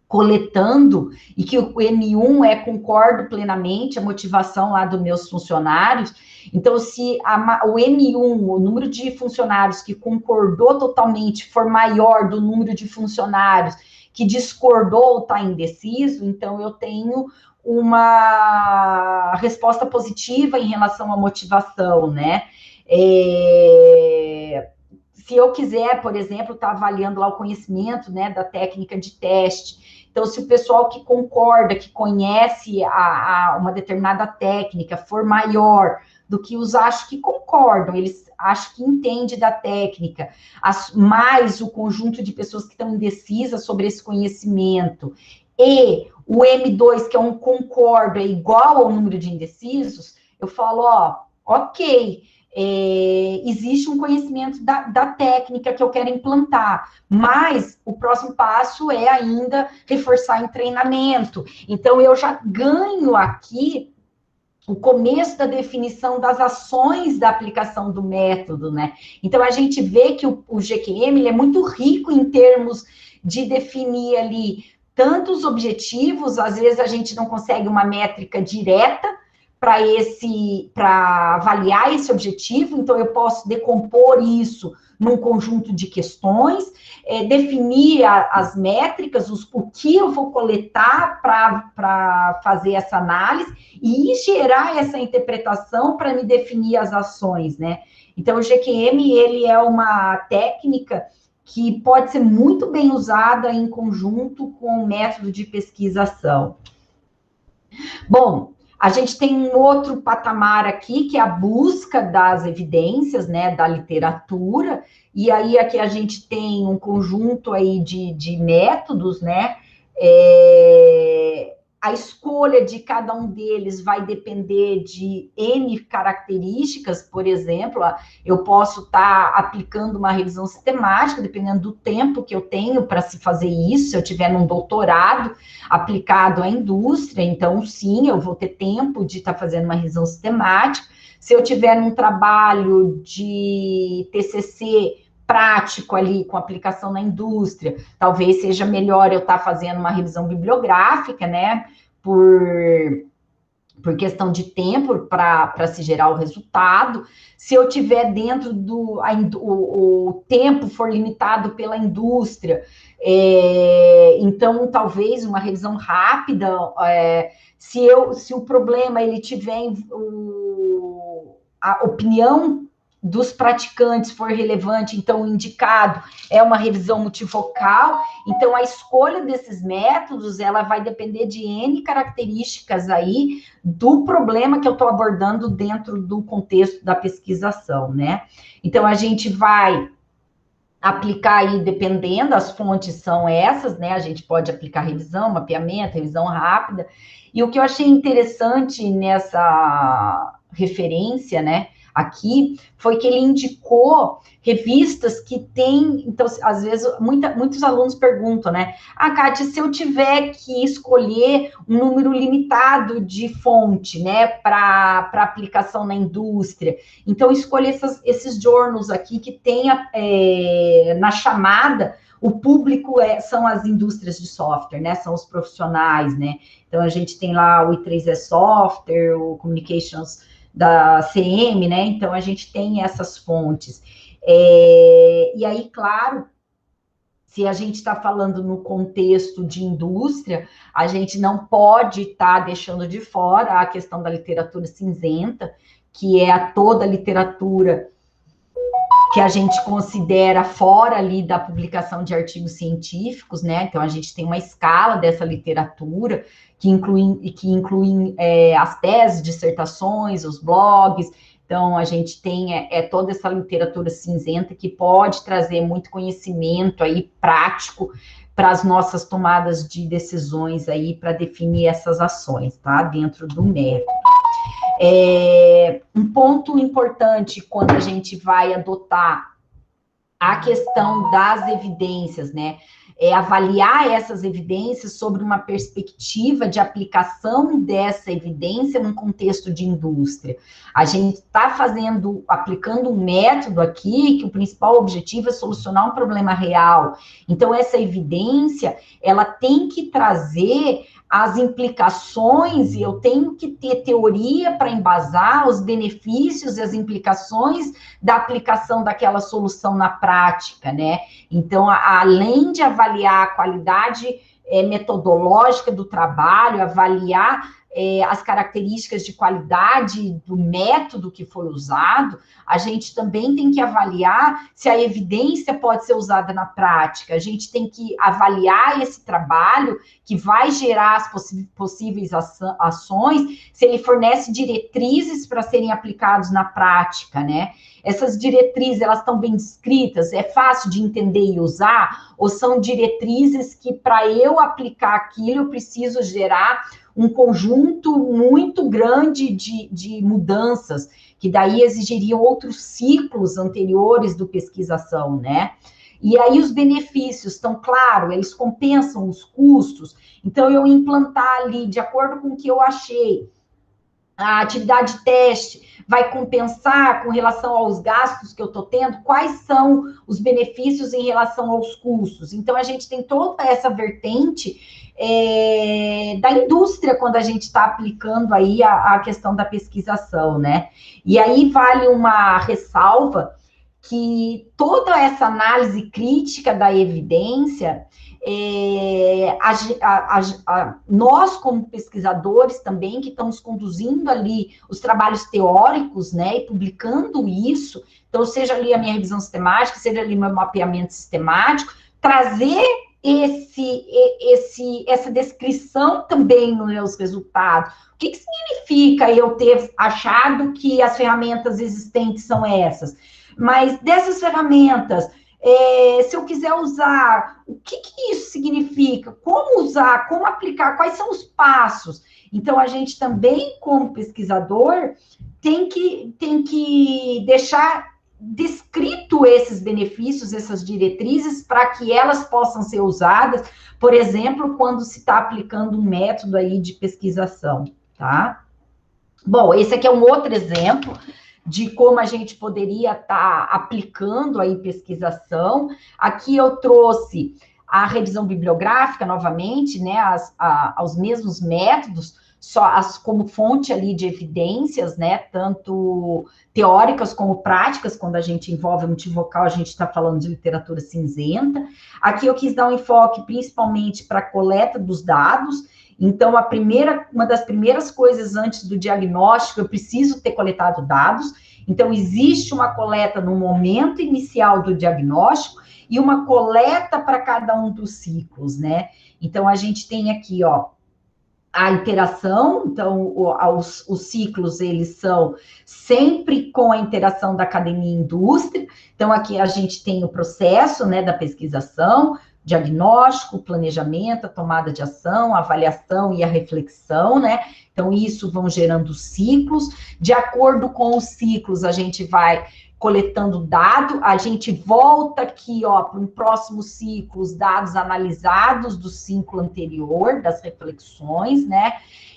coletando, e que o M1 concordo plenamente, a motivação lá dos meus funcionários. Então, se o M1, o número de funcionários que concordou totalmente, for maior do número de funcionários que discordou ou está indeciso, então eu tenho uma resposta positiva em relação à motivação, né? Se eu quiser, por exemplo, estar avaliando lá o conhecimento, né, da técnica de teste. Então, se o pessoal que concorda, que conhece uma determinada técnica, for maior do que os acho que concordam, eles acham que entendem da técnica, mais o conjunto de pessoas que estão indecisas sobre esse conhecimento, e o M2, que é um concordo, é igual ao número de indecisos, eu falo, ó, ok, existe um conhecimento da técnica que eu quero implantar, mas o próximo passo é ainda reforçar em treinamento. Então, eu já ganho aqui o começo da definição das ações da aplicação do método, né? Então, a gente vê que o GQM ele é muito rico em termos de definir ali tantos objetivos, às vezes a gente não consegue uma métrica direta para avaliar esse objetivo, então eu posso decompor isso num conjunto de questões, definir as métricas, o que eu vou coletar para fazer essa análise e gerar essa interpretação para me definir as ações, né? Então, o GQM, ele é uma técnica que pode ser muito bem usada em conjunto com o método de pesquisação. Bom, a gente tem um outro patamar aqui, que é a busca das evidências, né, da literatura, e aí aqui a gente tem um conjunto aí de métodos, né, a escolha de cada um deles vai depender de N características, por exemplo, eu posso estar aplicando uma revisão sistemática, dependendo do tempo que eu tenho para se fazer isso, se eu tiver num doutorado aplicado à indústria, então, sim, eu vou ter tempo de estar fazendo uma revisão sistemática. Se eu tiver num trabalho de TCC prático ali, com aplicação na indústria, talvez seja melhor eu estar fazendo uma revisão bibliográfica, né, por questão de tempo para se gerar o resultado. Se eu tiver dentro o tempo for limitado pela indústria, então talvez uma revisão rápida, se o problema ele tiver a opinião dos praticantes for relevante, então o indicado é uma revisão multifocal. Então, a escolha desses métodos, ela vai depender de N características aí do problema que eu estou abordando dentro do contexto da pesquisação, né? Então, a gente vai aplicar aí, dependendo, as fontes são essas, né? A gente pode aplicar revisão, mapeamento, revisão rápida. E o que eu achei interessante nessa referência, né? aqui, foi que ele indicou revistas que têm, então, às vezes, muitos alunos perguntam, né? Kátia, se eu tiver que escolher um número limitado de fonte, né, para aplicação na indústria, então escolha esses journals aqui que tenha na chamada, o público são as indústrias de software, né? São os profissionais, né? Então, a gente tem lá o I3E Software, o Communications da CM, né? Então, a gente tem essas fontes. E aí, claro, se a gente está falando no contexto de indústria, a gente não pode estar deixando de fora a questão da literatura cinzenta, que é toda a literatura que a gente considera fora ali da publicação de artigos científicos, né? Então, a gente tem uma escala dessa literatura que inclui as teses, dissertações, os blogs. Então, a gente tem toda essa literatura cinzenta que pode trazer muito conhecimento aí prático para as nossas tomadas de decisões aí, para definir essas ações, tá? Dentro do método. Um ponto importante quando a gente vai adotar a questão das evidências, né? Avaliar essas evidências sobre uma perspectiva de aplicação dessa evidência num contexto de indústria. A gente está aplicando um método aqui que o principal objetivo é solucionar um problema real. Então, essa evidência, ela tem que trazer as implicações, e eu tenho que ter teoria para embasar os benefícios e as implicações da aplicação daquela solução na prática, né? Então, além de avaliar a qualidade metodológica do trabalho, avaliar as características de qualidade do método que foi usado, a gente também tem que avaliar se a evidência pode ser usada na prática. A gente tem que avaliar esse trabalho que vai gerar as possíveis ações, se ele fornece diretrizes para serem aplicados na prática, né? Essas diretrizes, elas estão bem descritas? É fácil de entender e usar? Ou são diretrizes que, para eu aplicar aquilo, eu preciso gerar um conjunto muito grande de mudanças, que daí exigiriam outros ciclos anteriores do pesquisação, né? E aí os benefícios estão, claro, eles compensam os custos. Então, eu implantar ali, de acordo com o que eu achei, a atividade de teste vai compensar com relação aos gastos que eu estou tendo, quais são os benefícios em relação aos custos. Então, a gente tem toda essa vertente da indústria quando a gente está aplicando aí a questão da pesquisação, né? E aí vale uma ressalva que toda essa análise crítica da evidência, nós, como pesquisadores também, que estamos conduzindo ali os trabalhos teóricos, né, e publicando isso, então, seja ali a minha revisão sistemática, seja ali meu mapeamento sistemático, trazer essa descrição também nos meus resultados. O que significa eu ter achado que as ferramentas existentes são essas? Mas dessas ferramentas, se eu quiser usar, o que isso significa? Como usar? Como aplicar? Quais são os passos? Então, a gente também, como pesquisador, tem que deixar descrito esses benefícios, essas diretrizes, para que elas possam ser usadas, por exemplo, quando se está aplicando um método aí de pesquisação, tá? Bom, esse aqui é um outro exemplo de como a gente poderia estar aplicando aí pesquisação. Aqui eu trouxe a revisão bibliográfica novamente, né, aos mesmos métodos, só como fonte ali de evidências, né, tanto teóricas como práticas. Quando a gente envolve multivocal, a gente está falando de literatura cinzenta. Aqui eu quis dar um enfoque principalmente para a coleta dos dados. Então, uma das primeiras coisas antes do diagnóstico, eu preciso ter coletado dados. Então, existe uma coleta no momento inicial do diagnóstico e uma coleta para cada um dos ciclos, né? Então, a gente tem aqui, ó, a interação. Então, os ciclos, eles são sempre com a interação da academia e indústria. Então, aqui a gente tem o processo, né, da pesquisação, diagnóstico, o planejamento, a tomada de ação, a avaliação e a reflexão, né? Então, isso vão gerando ciclos. De acordo com os ciclos, a gente vai coletando dado, a gente volta aqui, ó, para um próximo ciclo, os dados analisados do ciclo anterior, das reflexões, né?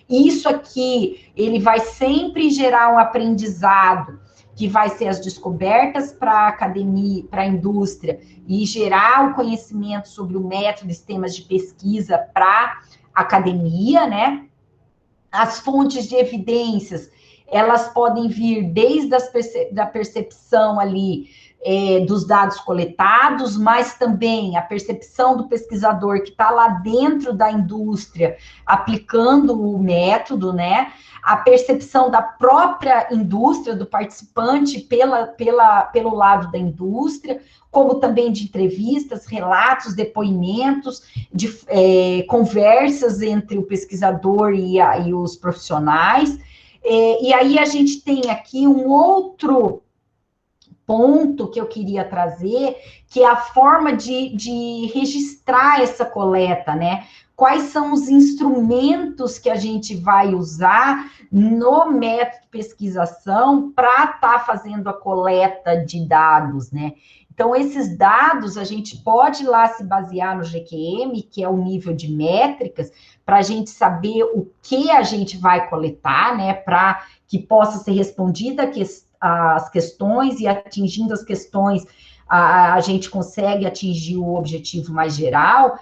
Isso aqui, ele vai sempre gerar um aprendizado, que vai ser as descobertas para a academia, para a indústria, e gerar o conhecimento sobre o método e sistemas de pesquisa para a academia, né? As fontes de evidências, elas podem vir desde a percepção ali dos dados coletados, mas também a percepção do pesquisador que está lá dentro da indústria, aplicando o método, né? A percepção da própria indústria, do participante pelo lado da indústria, como também de entrevistas, relatos, depoimentos, de conversas entre o pesquisador e os profissionais. E aí a gente tem aqui um outro ponto que eu queria trazer, que é a forma de registrar essa coleta, né? Quais são os instrumentos que a gente vai usar no método de pesquisação para estar fazendo a coleta de dados, né? Então, esses dados, a gente pode lá se basear no GQM, que é o nível de métricas, para a gente saber o que a gente vai coletar, né? Para que possa ser respondida as questões, e atingindo as questões, a gente consegue atingir o objetivo mais geral.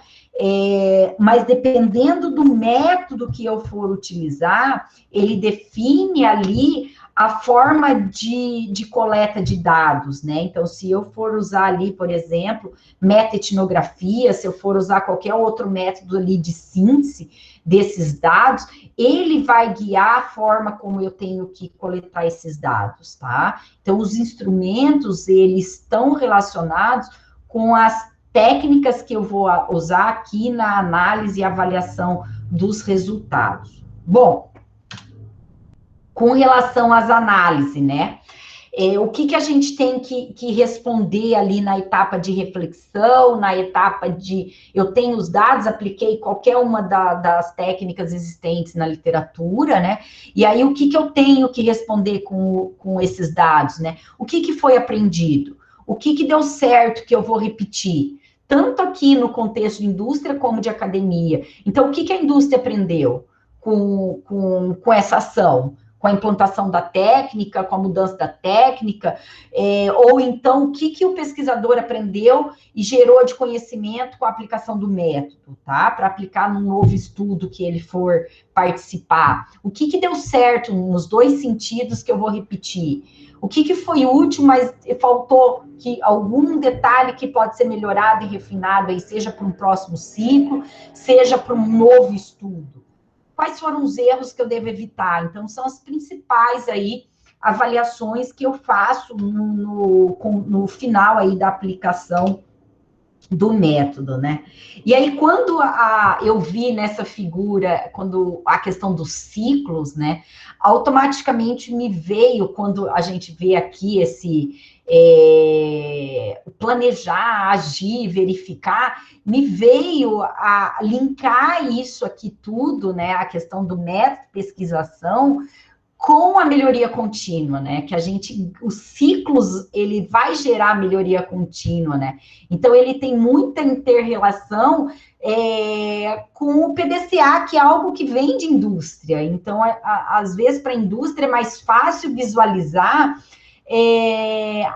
Mas dependendo do método que eu for utilizar, ele define ali a forma de coleta de dados, né? Então, se eu for usar ali, por exemplo, meta-etnografia, se eu for usar qualquer outro método ali de síntese desses dados, ele vai guiar a forma como eu tenho que coletar esses dados, tá? Então, os instrumentos, eles estão relacionados com as técnicas que eu vou usar aqui na análise e avaliação dos resultados. Bom, com relação às análises, né? O que a gente tem que responder ali na etapa de reflexão, na etapa de eu tenho os dados, apliquei qualquer uma das técnicas existentes na literatura, né? E aí o que eu tenho que responder com esses dados, né? O que foi aprendido? O que deu certo que eu vou repetir? Tanto aqui no contexto de indústria como de academia. Então, o que a indústria aprendeu com essa ação? Com a implantação da técnica, com a mudança da técnica, ou então o que o pesquisador aprendeu e gerou de conhecimento com a aplicação do método, tá? Para aplicar num novo estudo que ele for participar. O que deu certo nos dois sentidos que eu vou repetir? O que foi útil, mas faltou algum detalhe que pode ser melhorado e refinado aí, seja para um próximo ciclo, seja para um novo estudo. Quais foram os erros que eu devo evitar? Então, são as principais aí avaliações que eu faço no final aí da aplicação do método, né? E aí, quando eu vi nessa figura, quando a questão dos ciclos, né? Automaticamente me veio, quando a gente vê aqui esse planejar, agir, verificar, me veio a linkar isso aqui tudo, né? A questão do método de pesquisação com a melhoria contínua, né? Que os ciclos, ele vai gerar melhoria contínua, né? Então, ele tem muita inter-relação com o PDCA, que é algo que vem de indústria. Então, às vezes, para a indústria é mais fácil visualizar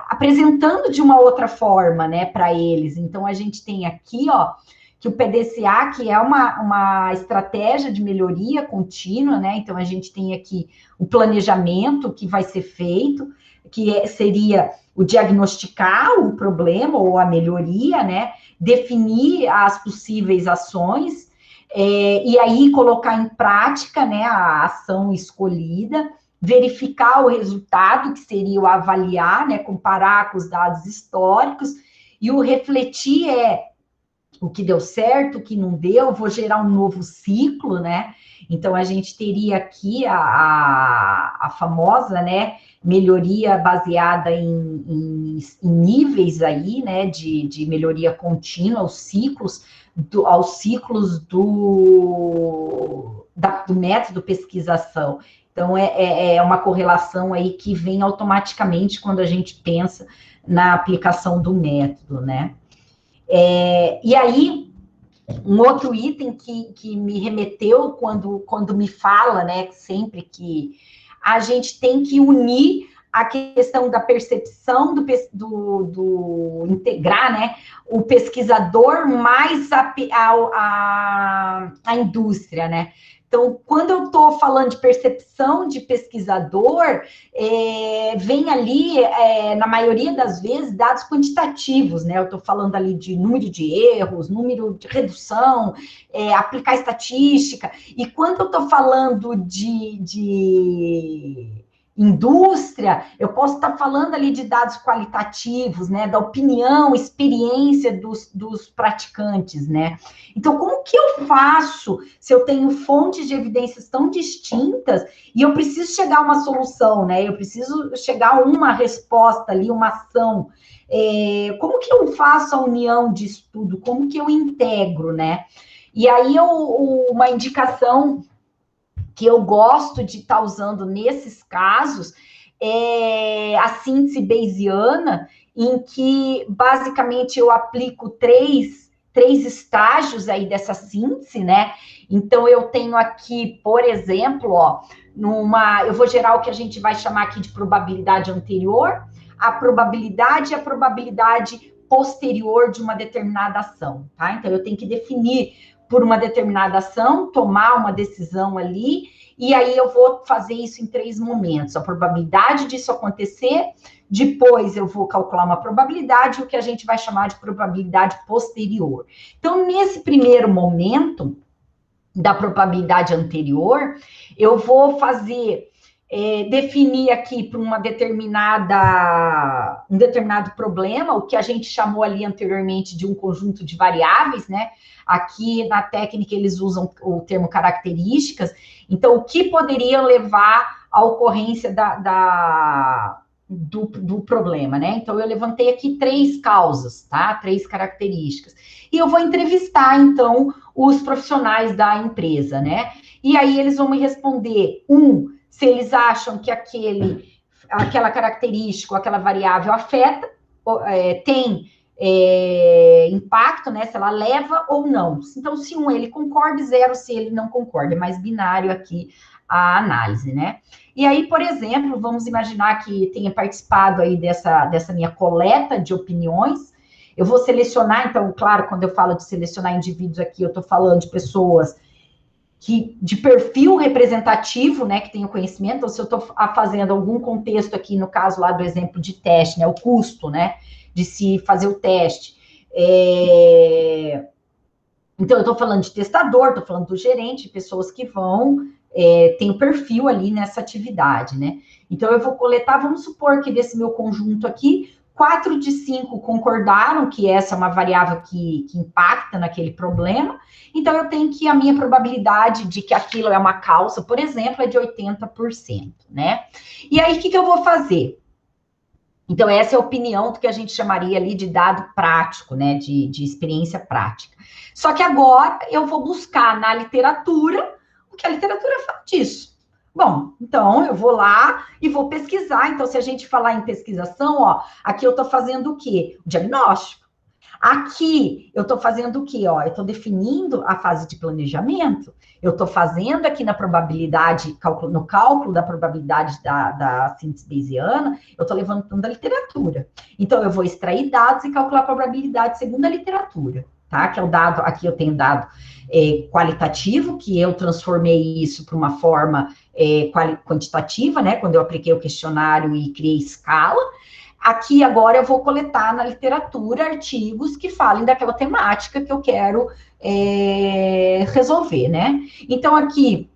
apresentando de uma outra forma, né, para eles. Então, a gente tem aqui, ó, que o PDCA, que é uma estratégia de melhoria contínua, né? Então, a gente tem aqui o planejamento que vai ser feito, que seria o diagnosticar o problema ou a melhoria, né? Definir as possíveis ações, e aí colocar em prática, né, a ação escolhida, verificar o resultado, que seria o avaliar, né, comparar com os dados históricos, e o refletir o que deu certo, o que não deu, vou gerar um novo ciclo, né? Então, a gente teria aqui a famosa, né, melhoria baseada em níveis aí, né, de melhoria contínua, aos ciclos do método pesquisação. Então, é uma correlação aí que vem automaticamente quando a gente pensa na aplicação do método, né? E aí, um outro item que me remeteu quando me fala, né, sempre que a gente tem que unir a questão da percepção do integrar, né, o pesquisador mais a indústria, né? Então, quando eu estou falando de percepção de pesquisador, vem ali, na maioria das vezes, dados quantitativos, né? Eu estou falando ali de número de erros, número de redução, aplicar estatística. E quando eu estou falando de indústria, eu posso estar falando ali de dados qualitativos, né, da opinião, experiência dos praticantes, né? Então, como que eu faço se eu tenho fontes de evidências tão distintas e eu preciso chegar a uma solução, né? Eu preciso chegar a uma resposta ali, uma ação. Como que eu faço a união disso tudo? Como que eu integro, né? E aí, uma indicação que eu gosto de estar usando nesses casos é a síntese bayesiana, em que, basicamente, eu aplico três estágios aí dessa síntese, né? Então, eu tenho aqui, por exemplo, ó, eu vou gerar o que a gente vai chamar aqui de probabilidade anterior, a probabilidade e a probabilidade posterior de uma determinada ação, tá? Então, eu tenho que definir por uma determinada ação, tomar uma decisão ali, e aí eu vou fazer isso em 3 momentos. A probabilidade disso acontecer, depois eu vou calcular uma probabilidade, o que a gente vai chamar de probabilidade posterior. Então, nesse primeiro momento da probabilidade anterior, eu vou fazer, definir aqui para um determinado problema, o que a gente chamou ali anteriormente de um conjunto de variáveis, né? Aqui na técnica eles usam o termo características. Então, o que poderia levar à ocorrência do problema, né? Então, eu levantei aqui 3 causas, tá? 3 características. E eu vou entrevistar, então, os profissionais da empresa, né? E aí eles vão me responder, se eles acham que aquela característica, aquela variável afeta, tem impacto, né? Se ela leva ou não. Então, se ele concorda, 0 se ele não concorda. É mais binário aqui a análise, né? E aí, por exemplo, vamos imaginar que tenha participado aí dessa minha coleta de opiniões. Eu vou selecionar, então, claro, quando eu falo de selecionar indivíduos aqui, eu estou falando de pessoas de perfil representativo, né, que tenham conhecimento, ou se eu estou fazendo algum contexto aqui, no caso lá do exemplo de teste, né, o custo, né, de se fazer o teste. Então, eu estou falando de testador, estou falando do gerente, pessoas que tem o perfil ali nessa atividade, né? Então, eu vou coletar, vamos supor que desse meu conjunto aqui, 4 de 5 concordaram que essa é uma variável que impacta naquele problema, então eu tenho que a minha probabilidade de que aquilo é uma causa, por exemplo, é de 80%, né? E aí, o que eu vou fazer? Então, essa é a opinião do que a gente chamaria ali de dado prático, né? De experiência prática. Só que agora eu vou buscar na literatura o que a literatura fala disso. Bom, então eu vou lá e vou pesquisar. Então, se a gente falar em pesquisação, ó, aqui eu estou fazendo o quê? O diagnóstico. Aqui eu estou fazendo o quê? Ó, eu estou definindo a fase de planejamento. Eu estou fazendo aqui na probabilidade, no cálculo da probabilidade da síntese bayesiana, eu estou levantando a literatura. Então, eu vou extrair dados e calcular a probabilidade segundo a literatura, tá? Que é o dado, aqui eu tenho dado qualitativo, que eu transformei isso para uma forma quantitativa, né? Quando eu apliquei o questionário e criei escala. Aqui, agora, eu vou coletar na literatura artigos que falem daquela temática que eu quero resolver, né? Então, aqui,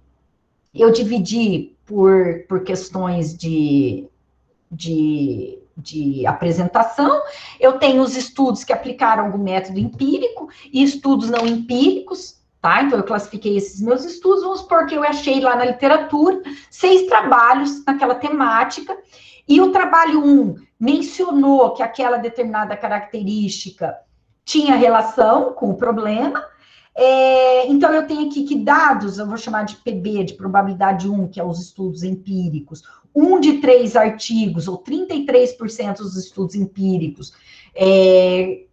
eu dividi por questões de de apresentação, eu tenho os estudos que aplicaram algum método empírico e estudos não empíricos, tá? Então, eu classifiquei esses meus estudos, vamos supor que eu achei lá na literatura 6 trabalhos naquela temática, e o trabalho 1 mencionou que aquela determinada característica tinha relação com o problema. Então, eu tenho aqui que dados, eu vou chamar de PB, de probabilidade 1, que é os estudos empíricos, 1 de 3 artigos, ou 33% dos estudos empíricos, é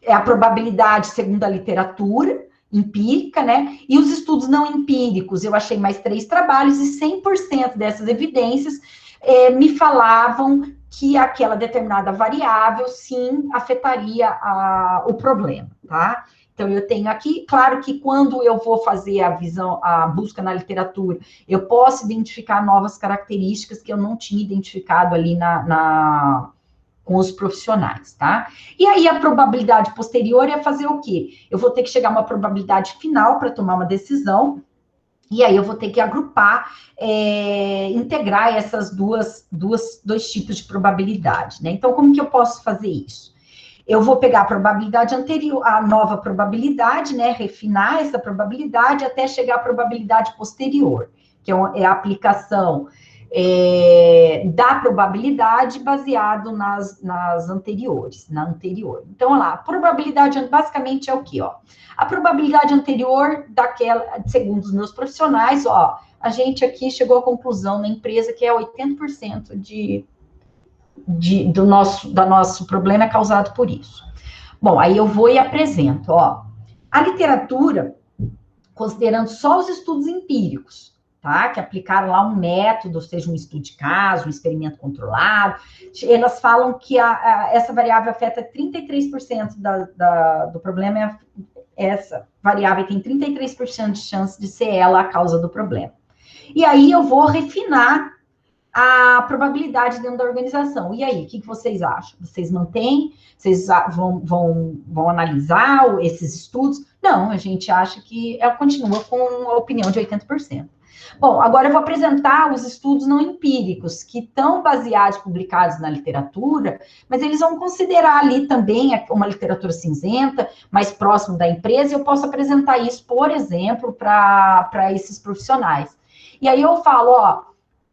a probabilidade segundo a literatura empírica, né? E os estudos não empíricos, eu achei mais 3 trabalhos, e 100% dessas evidências me falavam que aquela determinada variável, sim, afetaria o problema, tá? Então, eu tenho aqui, claro que quando eu vou fazer a busca na literatura, eu posso identificar novas características que eu não tinha identificado ali com os profissionais, tá? E aí, a probabilidade posterior é fazer o quê? Eu vou ter que chegar a uma probabilidade final para tomar uma decisão, e aí eu vou ter que agrupar, integrar essas dois tipos de probabilidade, né? Então, como que eu posso fazer isso? Eu vou pegar a probabilidade anterior, a nova probabilidade, né? Refinar essa probabilidade até chegar à probabilidade posterior, que é a aplicação da probabilidade baseado nas anteriores, na anterior. Então, olha lá, a probabilidade basicamente é o quê, ó? A probabilidade anterior daquela, segundo os meus profissionais, ó, a gente aqui chegou à conclusão na empresa que é 80% do nosso problema é causado por isso. Bom, aí eu vou e apresento, ó, a literatura, considerando só os estudos empíricos, tá? Que aplicaram lá um método, seja um estudo de caso, um experimento controlado, elas falam que essa variável afeta 33% do problema, essa variável tem 33% de chance de ser ela a causa do problema. E aí eu vou refinar a probabilidade dentro da organização. E aí, o que vocês acham? Vocês mantêm? Vocês vão analisar esses estudos? Não, a gente acha que ela continua com a opinião de 80%. Bom, agora eu vou apresentar os estudos não empíricos, que estão baseados, publicados na literatura, mas eles vão considerar ali também uma literatura cinzenta, mais próximo da empresa, e eu posso apresentar isso, por exemplo, para esses profissionais. E aí eu falo, ó,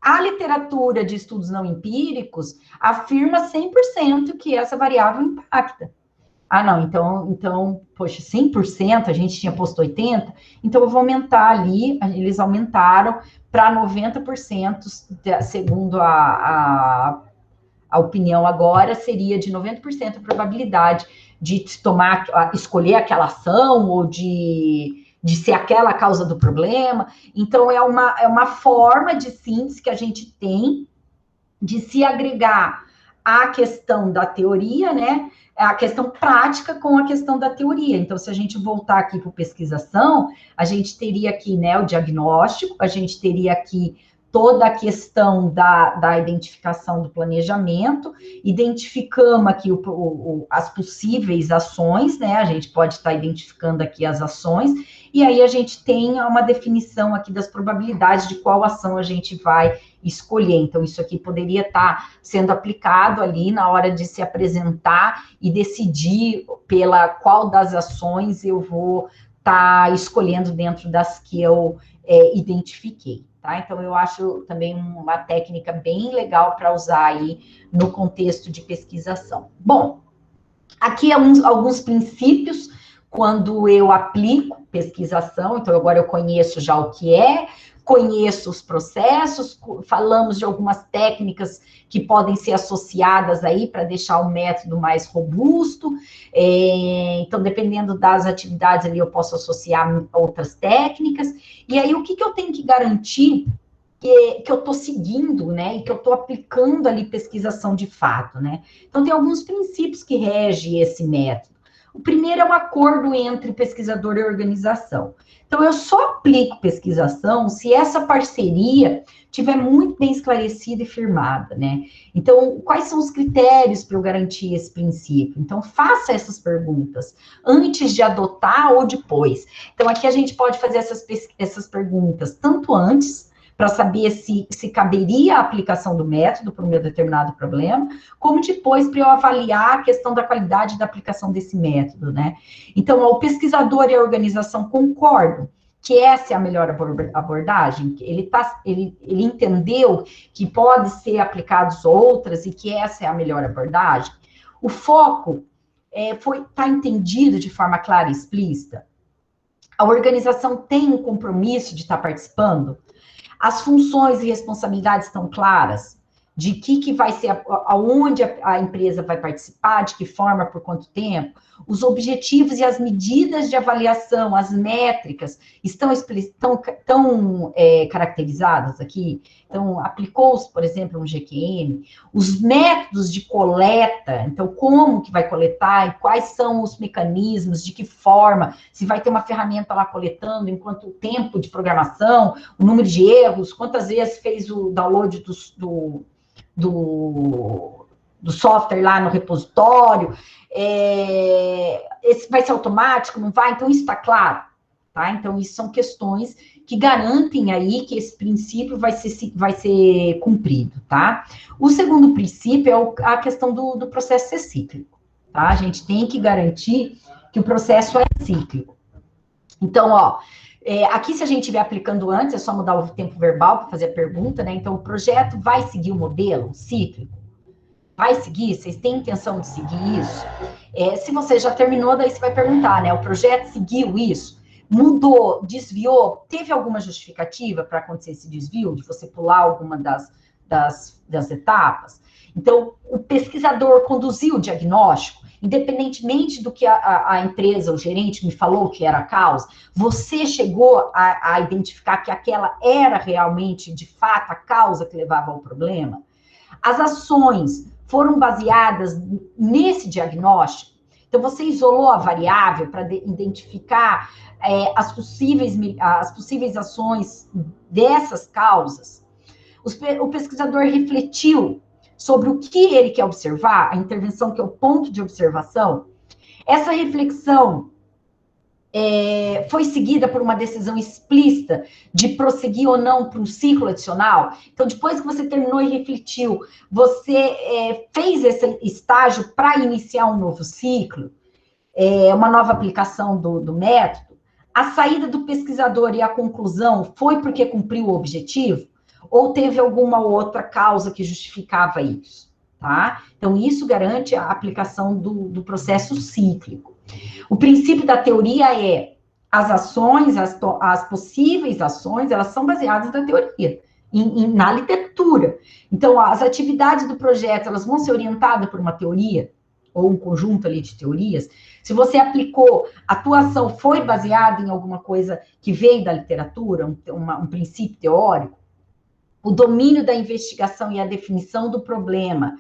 a literatura de estudos não empíricos afirma 100% que essa variável impacta. Ah, não, então, poxa, 100%, a gente tinha posto 80%, então eu vou aumentar ali, eles aumentaram para 90%, segundo a opinião agora, seria de 90% a probabilidade de escolher aquela ação ou de ser aquela a causa do problema. Então, é uma forma de síntese que a gente tem de se agregar à questão da teoria, né? A questão prática com a questão da teoria. Então, se a gente voltar aqui para pesquisação, a gente teria aqui, né, o diagnóstico, a gente teria aqui toda a questão da identificação do planejamento, identificamos aqui as possíveis ações, né? A gente pode estar identificando aqui as ações, e aí a gente tem uma definição aqui das probabilidades de qual ação a gente vai escolher. Então, isso aqui poderia estar sendo aplicado ali na hora de se apresentar e decidir pela qual das ações eu vou estar escolhendo dentro das que eu identifiquei. Tá? Então, eu acho também uma técnica bem legal para usar aí no contexto de pesquisação. Bom, aqui alguns princípios quando eu aplico pesquisação. Então, agora eu conheço já o que é, conheço os processos, falamos de algumas técnicas que podem ser associadas aí para deixar o método mais robusto. Então, dependendo das atividades ali, eu posso associar outras técnicas. E aí, o que eu tenho que garantir que eu estou seguindo, né, e que eu estou aplicando ali pesquisação de fato, né? Então, tem alguns princípios que regem esse método. O primeiro é um acordo entre pesquisador e organização. Então, eu só aplico pesquisação se essa parceria tiver muito bem esclarecida e firmada, né? Então, quais são os critérios para eu garantir esse princípio? Então, faça essas perguntas antes de adotar ou depois. Então, aqui a gente pode fazer essas perguntas tanto antes, para saber se caberia a aplicação do método para um determinado problema, como depois para eu avaliar a questão da qualidade da aplicação desse método, né? Então, o pesquisador e a organização concordam que essa é a melhor abordagem, ele entendeu que pode ser aplicados outras e que essa é a melhor abordagem. O foco está entendido de forma clara e explícita. A organização tem um compromisso de estar participando. As funções e responsabilidades estão claras de que vai ser, aonde a empresa vai participar, de que forma, por quanto tempo. Os objetivos e as medidas de avaliação, as métricas, estão caracterizadas aqui. Então, aplicou-se, por exemplo, um GQM. Os métodos de coleta, então, como que vai coletar, e quais são os mecanismos, de que forma, se vai ter uma ferramenta lá coletando, em quanto tempo de programação, o número de erros, quantas vezes fez o download do software lá no repositório, esse vai ser automático, não vai? Então, isso está claro, tá? Então, isso são questões que garantem aí que esse princípio vai ser cumprido, tá? O segundo princípio é a questão do processo ser cíclico, tá? A gente tem que garantir que o processo é cíclico. Então, aqui, se a gente estiver aplicando antes, é só mudar o tempo verbal para fazer a pergunta, né? Então, o projeto vai seguir o modelo cíclico? Vai seguir? Vocês têm intenção de seguir isso? Se você já terminou, daí você vai perguntar, né? O projeto seguiu isso? Mudou? Desviou? Teve alguma justificativa para acontecer esse desvio? De você pular alguma das etapas? Então, o pesquisador conduziu o diagnóstico, independentemente do que a empresa, o gerente me falou que era a causa, você chegou a identificar que aquela era realmente, de fato, a causa que levava ao problema? As ações foram baseadas nesse diagnóstico? Então, você isolou a variável para identificar as possíveis ações dessas causas? O pesquisador refletiu sobre o que ele quer observar, a intervenção que é o ponto de observação. Essa reflexão foi seguida por uma decisão explícita de prosseguir ou não para um ciclo adicional. Então, depois que você terminou e refletiu, você fez esse estágio para iniciar um novo ciclo, uma nova aplicação do método. A saída do pesquisador e a conclusão foi porque cumpriu o objetivo? Ou teve alguma outra causa que justificava isso, tá? Então, isso garante a aplicação do processo cíclico. O princípio da teoria as ações, as possíveis ações, elas são baseadas na teoria, na literatura. Então, as atividades do projeto, elas vão ser orientadas por uma teoria, ou um conjunto ali de teorias. Se você aplicou, a tua ação foi baseada em alguma coisa que veio da literatura, um princípio teórico, o domínio da investigação e a definição do problema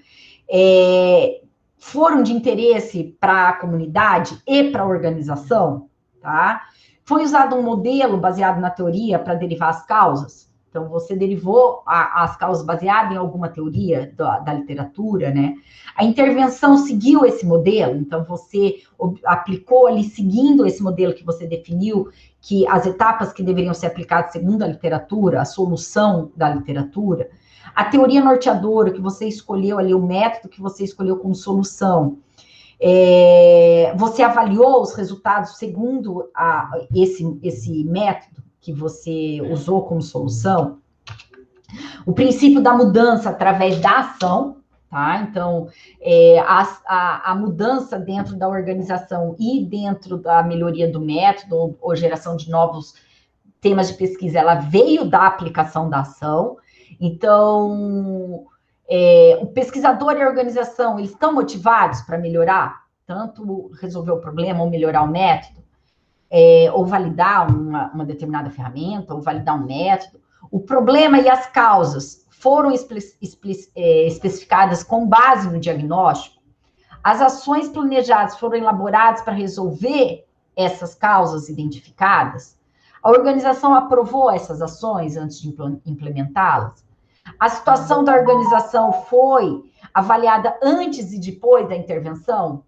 foram de interesse para a comunidade e para a organização, tá? Foi usado um modelo baseado na teoria para derivar as causas. Então, você derivou as causas baseadas em alguma teoria da literatura, né? A intervenção seguiu esse modelo, então você aplicou ali, seguindo esse modelo que você definiu, que as etapas que deveriam ser aplicadas segundo a literatura, a solução da literatura. A teoria norteadora que você escolheu ali, o método que você escolheu como solução. Você avaliou os resultados segundo esse método que você usou como solução. O princípio da mudança através da ação, tá? Então, a mudança dentro da organização e dentro da melhoria do método ou geração de novos temas de pesquisa, ela veio da aplicação da ação. Então, o pesquisador e a organização, eles estão motivados para melhorar, tanto resolver o problema ou melhorar o método, ou validar uma determinada ferramenta, ou validar um método. O problema e as causas foram especificadas com base no diagnóstico. As ações planejadas foram elaboradas para resolver essas causas identificadas. A organização aprovou essas ações antes de implementá-las. A situação da organização foi avaliada antes e depois da intervenção.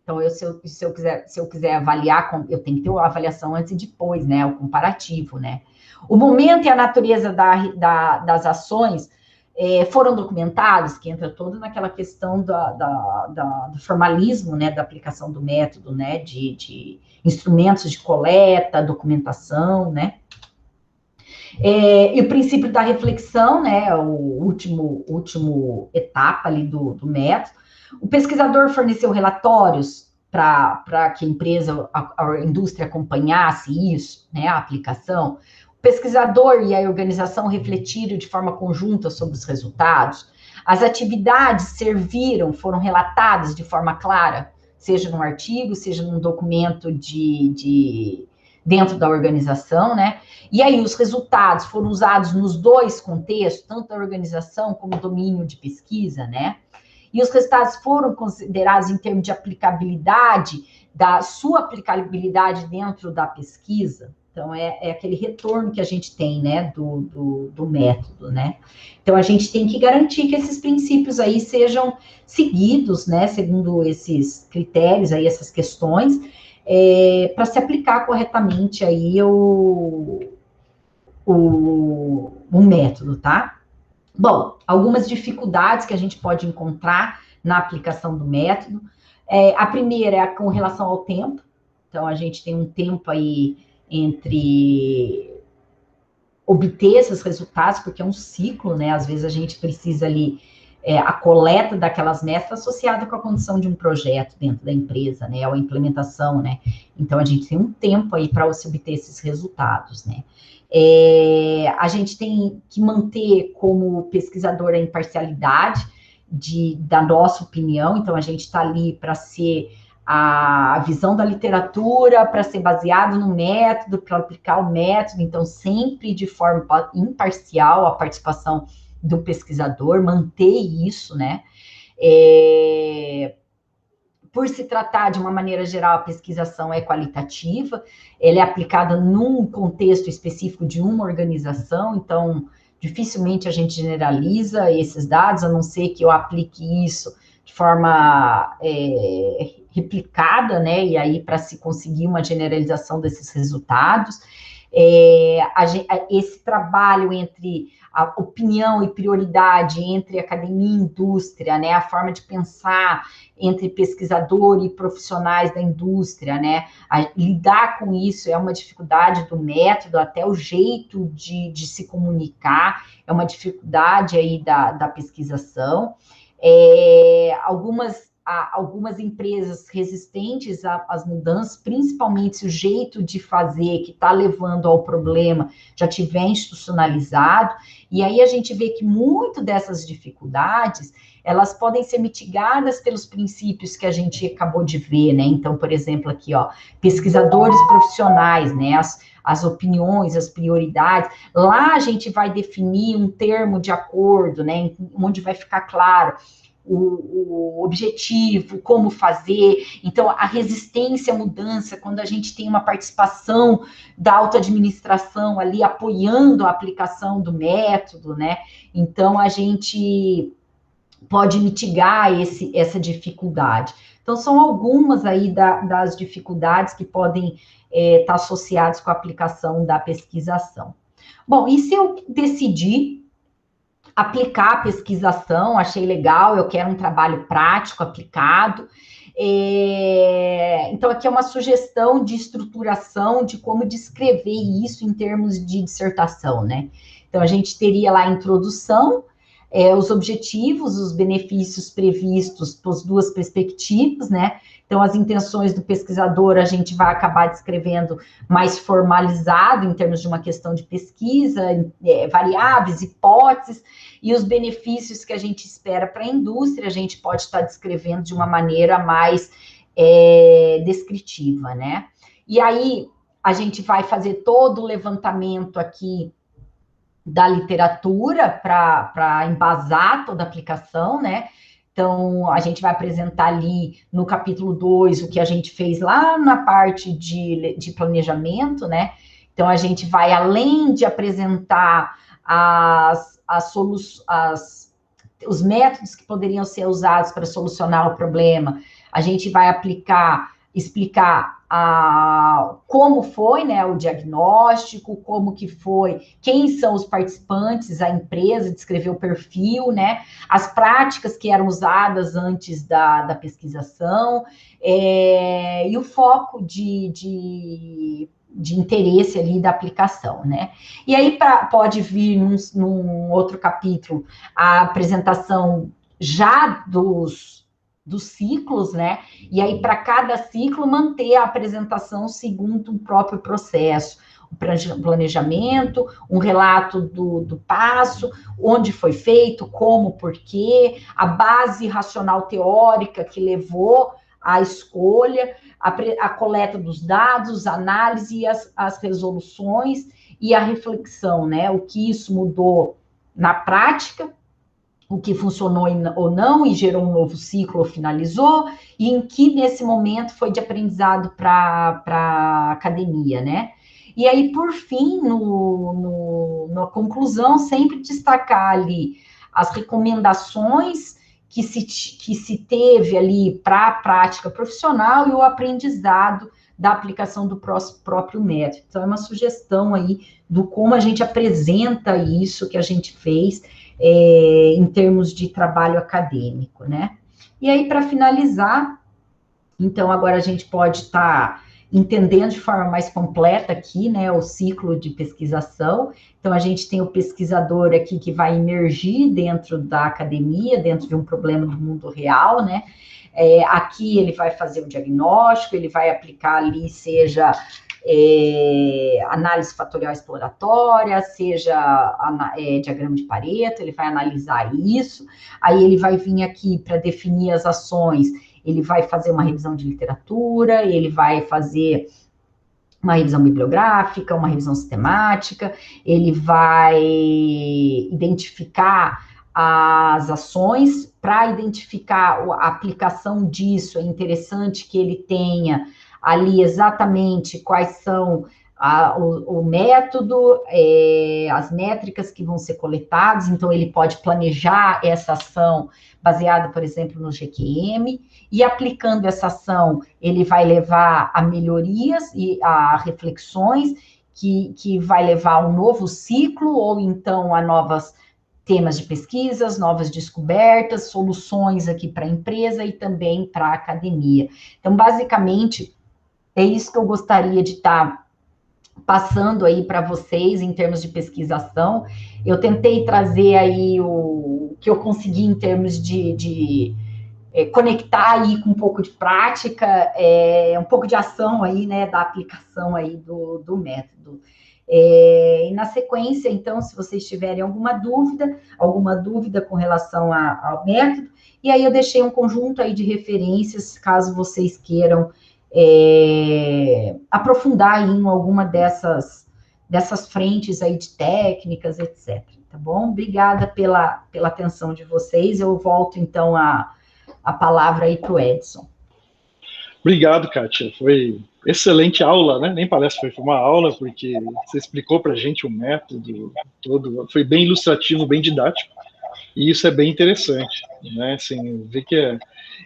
Então, se eu quiser avaliar, eu tenho que ter a avaliação antes e depois, né? O comparativo, né? O momento e a natureza das ações foram documentados, que entra toda naquela questão do formalismo, né? Da aplicação do método, né? De instrumentos de coleta, documentação, né? E o princípio da reflexão, né? O último etapa ali do método. O pesquisador forneceu relatórios para que a empresa, a indústria acompanhasse isso, né, a aplicação. O pesquisador e a organização refletiram de forma conjunta sobre os resultados. As atividades foram relatadas de forma clara, seja num artigo, seja num documento dentro da organização, né? E aí os resultados foram usados nos dois contextos, tanto da organização como do domínio de pesquisa, né? E os resultados foram considerados em termos de aplicabilidade, da sua aplicabilidade dentro da pesquisa. Então, é aquele retorno que a gente tem, né, do método, né? Então, a gente tem que garantir que esses princípios aí sejam seguidos, né, segundo esses critérios aí, essas questões, para se aplicar corretamente aí o método, tá? Bom, algumas dificuldades que a gente pode encontrar na aplicação do método. A primeira é com relação ao tempo. Então, a gente tem um tempo aí entre obter esses resultados, porque é um ciclo, né? Às vezes a gente precisa ali a coleta daquelas metas associada com a condição de um projeto dentro da empresa, né? Ou a implementação, né? Então, a gente tem um tempo aí para se obter esses resultados, né? A gente tem que manter como pesquisador a imparcialidade da nossa opinião, então a gente está ali para ser a visão da literatura, para ser baseado no método, para aplicar o método, então sempre de forma imparcial a participação do pesquisador, manter isso, né? Por se tratar, de uma maneira geral, a pesquisação é qualitativa, ela é aplicada num contexto específico de uma organização, então, dificilmente a gente generaliza esses dados, a não ser que eu aplique isso de forma replicada, né, e aí para se conseguir uma generalização desses resultados. Esse trabalho entre a opinião e prioridade entre academia e indústria, né, a forma de pensar entre pesquisador e profissionais da indústria, né, lidar com isso é uma dificuldade do método, até o jeito de se comunicar é uma dificuldade aí da pesquisação. Algumas empresas resistentes às mudanças, principalmente se o jeito de fazer que está levando ao problema já tiver institucionalizado, e aí a gente vê que muito dessas dificuldades, elas podem ser mitigadas pelos princípios que a gente acabou de ver, né? Então, por exemplo, aqui, ó, pesquisadores profissionais, né? As opiniões, as prioridades, lá a gente vai definir um termo de acordo, né? Onde vai ficar claro o objetivo, como fazer. Então, a resistência à mudança, quando a gente tem uma participação da autoadministração ali apoiando a aplicação do método, né? Então, a gente pode mitigar essa dificuldade. Então, são algumas aí das dificuldades que podem estar associadas com a aplicação da pesquisação. Bom, e se eu decidir aplicar a pesquisação, achei legal, eu quero um trabalho prático, aplicado. Então, aqui é uma sugestão de estruturação de como descrever isso em termos de dissertação, né? Então, a gente teria lá a introdução, os objetivos, os benefícios previstos por duas perspectivas, né? Então, as intenções do pesquisador, a gente vai acabar descrevendo mais formalizado em termos de uma questão de pesquisa, variáveis, hipóteses, e os benefícios que a gente espera para a indústria, a gente pode estar descrevendo de uma maneira mais descritiva, né? E aí, a gente vai fazer todo o levantamento aqui da literatura para embasar toda a aplicação, né? Então, a gente vai apresentar ali no capítulo 2 o que a gente fez lá na parte de planejamento, né? Então, a gente vai, além de apresentar os métodos que poderiam ser usados para solucionar o problema, A gente vai explicar como foi, né, o diagnóstico, como que foi, quem são os participantes, a empresa, descrever o perfil, né, as práticas que eram usadas antes da pesquisação, e o foco de interesse ali da aplicação, né? E aí pode vir num outro capítulo a apresentação já dos ciclos, né? E aí, para cada ciclo, manter a apresentação segundo o próprio processo. O planejamento, um relato do passo, onde foi feito, como, por quê, a base racional teórica que levou à escolha, a coleta dos dados, a análise e as resoluções e a reflexão, né? O que isso mudou na prática, o que funcionou ou não, e gerou um novo ciclo ou finalizou, e em que, nesse momento, foi de aprendizado para a academia, né? E aí, por fim, na conclusão, sempre destacar ali as recomendações que se teve ali para a prática profissional e o aprendizado da aplicação do próprio método. Então, é uma sugestão aí do como a gente apresenta isso que a gente fez em termos de trabalho acadêmico, né? E aí, para finalizar, então, agora a gente pode estar entendendo de forma mais completa aqui, né, o ciclo de pesquisação. Então, a gente tem o pesquisador aqui que vai emergir dentro da academia, dentro de um problema do mundo real, né? Aqui ele vai fazer o diagnóstico, ele vai aplicar ali, seja análise fatorial exploratória, seja diagrama de Pareto, ele vai analisar isso, aí ele vai vir aqui para definir as ações, ele vai fazer uma revisão de literatura, ele vai fazer uma revisão bibliográfica, uma revisão sistemática, ele vai identificar as ações. Para identificar a aplicação disso, é interessante que ele tenha ali exatamente quais são o método, as métricas que vão ser coletadas, então ele pode planejar essa ação baseada, por exemplo, no GQM, e aplicando essa ação, ele vai levar a melhorias e a reflexões, que vai levar a um novo ciclo, ou então a novos temas de pesquisas, novas descobertas, soluções aqui para a empresa e também para a academia. Então, basicamente, é isso que eu gostaria de estar passando aí para vocês em termos de pesquisação. Eu tentei trazer aí o que eu consegui em termos de conectar aí com um pouco de prática, um pouco de ação aí, né, da aplicação aí do método. E na sequência, então, se vocês tiverem alguma dúvida com relação ao método, e aí eu deixei um conjunto aí de referências, caso vocês queiram aprofundar em alguma dessas frentes aí de técnicas, etc. Tá bom? Obrigada pela atenção de vocês. Eu volto, então, a palavra aí para o Edson. Obrigado, Kátia. Foi excelente aula, né? Nem palestra, foi uma aula, porque você explicou para a gente o método todo, foi bem ilustrativo, bem didático, e isso é bem interessante, né? Assim, ver que é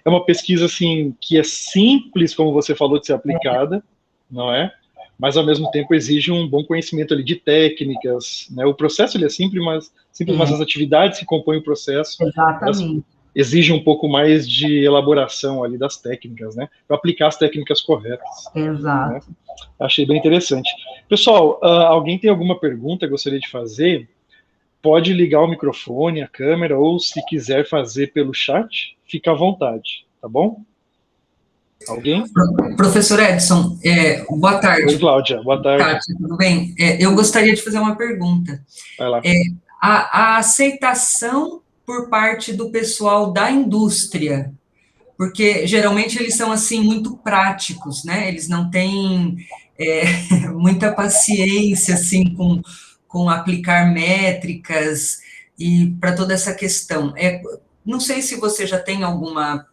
uma pesquisa assim que é simples, como você falou, de ser aplicada, não é? Mas ao mesmo tempo exige um bom conhecimento ali de técnicas, né? O processo ele é simples, mas as atividades que compõem o processo, exatamente, exige um pouco mais de elaboração ali das técnicas, né? Para aplicar as técnicas corretas. Exato. Né? Achei bem interessante. Pessoal, alguém tem alguma pergunta que gostaria de fazer? Pode ligar o microfone, a câmera, ou se quiser fazer pelo chat, fica à vontade, tá bom? Alguém? Professor Edson, boa tarde. Oi, Cláudia, boa tarde. Kátia, tudo bem? Eu gostaria de fazer uma pergunta. Vai lá. A aceitação por parte do pessoal da indústria, porque geralmente eles são, assim, muito práticos, né? Eles não têm muita paciência, assim, com aplicar métricas e para toda essa questão. Não sei se você já tem alguma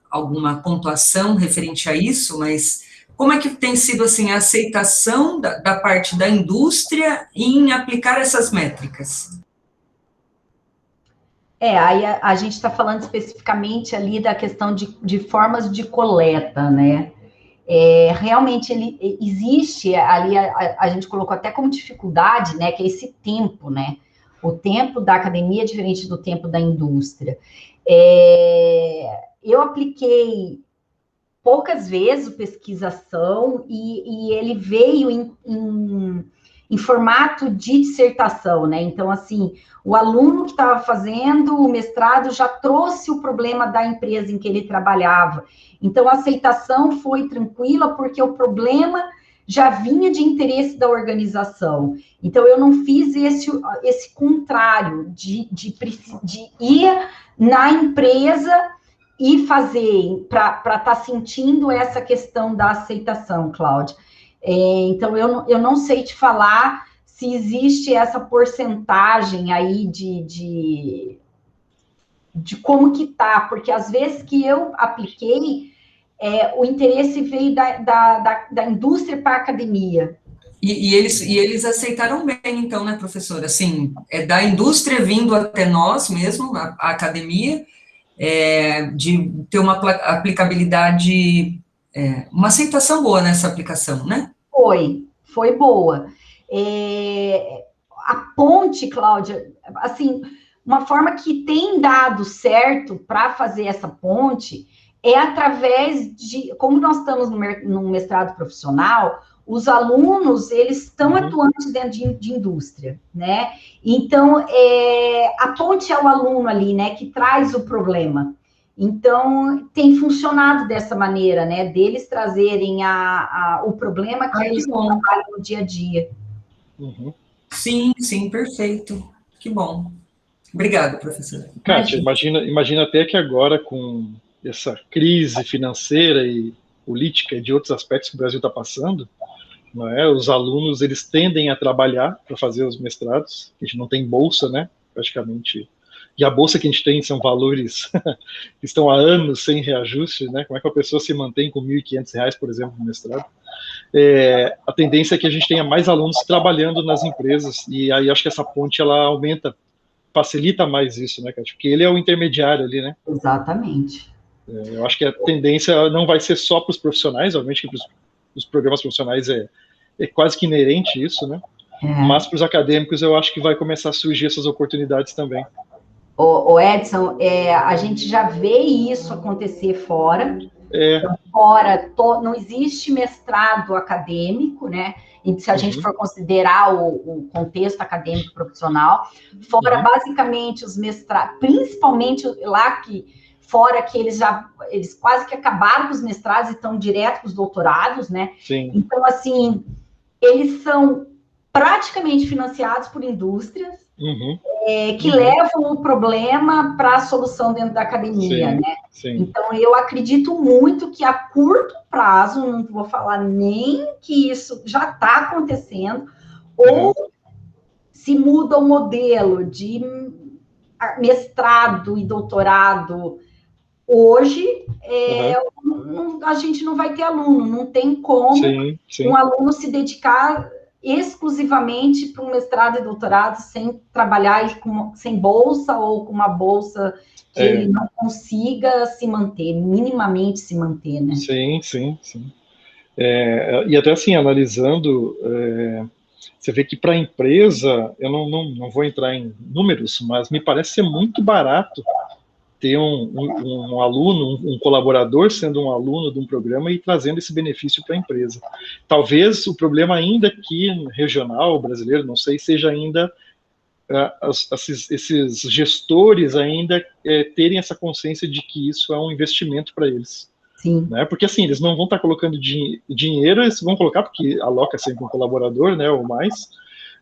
pontuação referente a isso, mas como é que tem sido, assim, a aceitação da parte da indústria em aplicar essas métricas? Aí a gente está falando especificamente ali da questão de formas de coleta, né? Realmente existe ali, a gente colocou até como dificuldade, né? Que é esse tempo, né? O tempo da academia é diferente do tempo da indústria. Eu apliquei poucas vezes o pesquisação e ele veio em formato de dissertação, né? Então, assim, o aluno que estava fazendo o mestrado já trouxe o problema da empresa em que ele trabalhava. Então, a aceitação foi tranquila, porque o problema já vinha de interesse da organização. Então, eu não fiz esse contrário, de ir na empresa e fazer, para estar sentindo essa questão da aceitação, Cláudia. Então, eu não sei te falar se existe essa porcentagem aí de como que tá, porque às vezes que eu apliquei, o interesse veio da indústria para a academia. E eles aceitaram bem, então, né, professora? Assim, da indústria vindo até nós mesmo, a academia, de ter uma aplicabilidade, uma aceitação boa nessa aplicação, né? Foi boa. A ponte, Cláudia, assim, uma forma que tem dado certo para fazer essa ponte é através de, como nós estamos num mestrado profissional, os alunos, eles estão atuantes dentro de indústria, né? Então, a ponte é o aluno ali, né, que traz o problema. Então, tem funcionado dessa maneira, né, deles trazerem o problema que eles trabalham no dia a dia. Sim, perfeito. Que bom. Obrigada, professora. Kátia, imagina até que agora, com essa crise financeira e política e de outros aspectos que o Brasil está passando, não é? Os alunos, eles tendem a trabalhar para fazer os mestrados, a gente não tem bolsa, né, praticamente, e a bolsa que a gente tem são valores que estão há anos sem reajuste, né, como é que a pessoa se mantém com R$ 1.500, por exemplo, no mestrado? A tendência é que a gente tenha mais alunos trabalhando nas empresas, e aí acho que essa ponte, ela aumenta, facilita mais isso, né, Kátia? Porque ele é o intermediário ali, né? Exatamente. Eu acho que a tendência não vai ser só para os profissionais, obviamente que para os programas profissionais é quase que inerente isso, né? Mas para os acadêmicos eu acho que vai começar a surgir essas oportunidades também. O Edson, a gente já vê isso acontecer fora. Não existe mestrado acadêmico, né? E se a gente for considerar o contexto acadêmico profissional, fora basicamente os mestrados, principalmente lá fora que eles quase que acabaram com os mestrados e estão direto com os doutorados, né? Sim. Então, assim, eles são praticamente financiados por indústrias que levam o problema para a solução dentro da academia, né? Sim. Então, eu acredito muito que a curto prazo, não vou falar nem que isso já está acontecendo, ou se muda o modelo de mestrado e doutorado hoje, a gente não vai ter aluno, não tem como um aluno se dedicar exclusivamente para um mestrado e doutorado sem trabalhar sem bolsa ou com uma bolsa que ele não consiga se manter, minimamente se manter, né? Sim. E até assim, analisando, você vê que para a empresa, eu não vou entrar em números, mas me parece ser muito barato ter um aluno, um colaborador sendo um aluno de um programa e trazendo esse benefício para a empresa. Talvez o problema ainda aqui regional, brasileiro, não sei, seja ainda esses gestores ainda terem essa consciência de que isso é um investimento para eles. Sim. Né? Porque assim, eles não vão estar colocando dinheiro, eles vão colocar porque aloca sempre um colaborador, né, ou mais,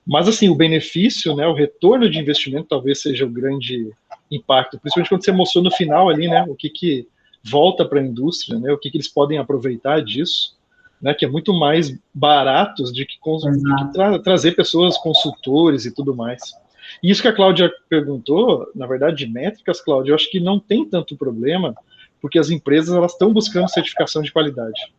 mas assim, o benefício, né, o retorno de investimento talvez seja o grande impacto, principalmente quando você mostrou no final ali, né, o que volta para a indústria, né, o que eles podem aproveitar disso, né, que é muito mais baratos de que trazer pessoas, consultores e tudo mais. E isso que a Cláudia perguntou, na verdade, de métricas, Cláudia, eu acho que não tem tanto problema, porque as empresas elas estão buscando certificação de qualidade.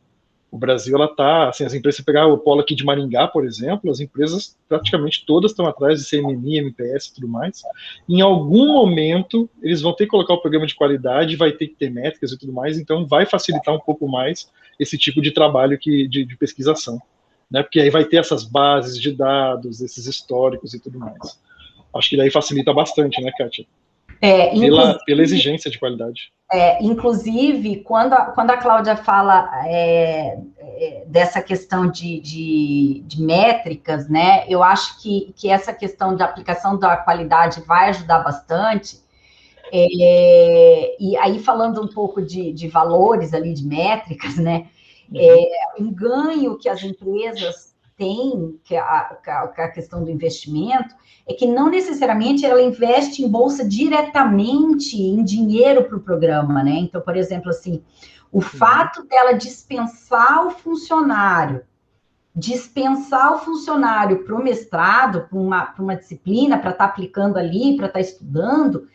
O Brasil, ela tá, assim, as empresas, se pegar o polo aqui de Maringá, por exemplo, as empresas praticamente todas estão atrás de CMMI, MPS e tudo mais. Em algum momento, eles vão ter que colocar o programa de qualidade, vai ter que ter métricas e tudo mais, então vai facilitar um pouco mais esse tipo de trabalho de pesquisação, né? Porque aí vai ter essas bases de dados, esses históricos e tudo mais. Acho que daí facilita bastante, né, Kátia? Pela exigência de qualidade. Inclusive, quando a Cláudia fala dessa questão de métricas, né, eu acho que essa questão da aplicação da qualidade vai ajudar bastante. E aí, falando um pouco de valores ali, de métricas, né, um ganho que as empresas têm, que é a questão do investimento, é que não necessariamente ela investe em bolsa diretamente em dinheiro para o programa, né? Então, por exemplo, assim, o fato dela dispensar o funcionário para o mestrado, para uma disciplina, para estar aplicando ali, para estar estudando,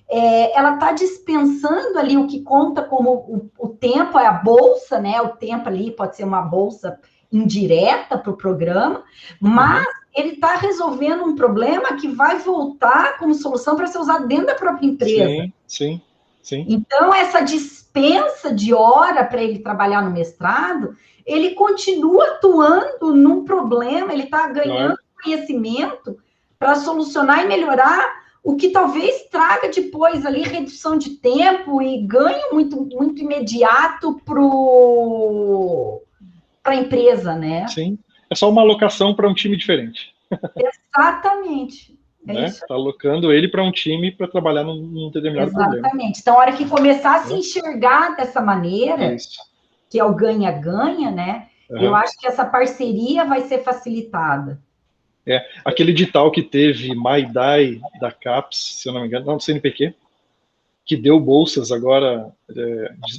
ela está dispensando ali o que conta como o tempo, é a bolsa, né? O tempo ali pode ser uma bolsa indireta para o programa, mas ele está resolvendo um problema que vai voltar como solução para ser usado dentro da própria empresa. Sim. Então, essa dispensa de hora para ele trabalhar no mestrado, ele continua atuando num problema, ele está ganhando conhecimento para solucionar e melhorar o que talvez traga depois ali redução de tempo e ganho muito, muito imediato para a empresa, né? Sim, é só uma alocação para um time diferente. Exatamente. Está alocando ele para um time para trabalhar num determinado problema. Exatamente. Então, a hora que começar a se enxergar dessa maneira, que é o ganha-ganha, né? Eu acho que essa parceria vai ser facilitada. Aquele edital que teve MyDai da CAPES, se eu não me engano, não, do CNPq, que deu bolsas agora,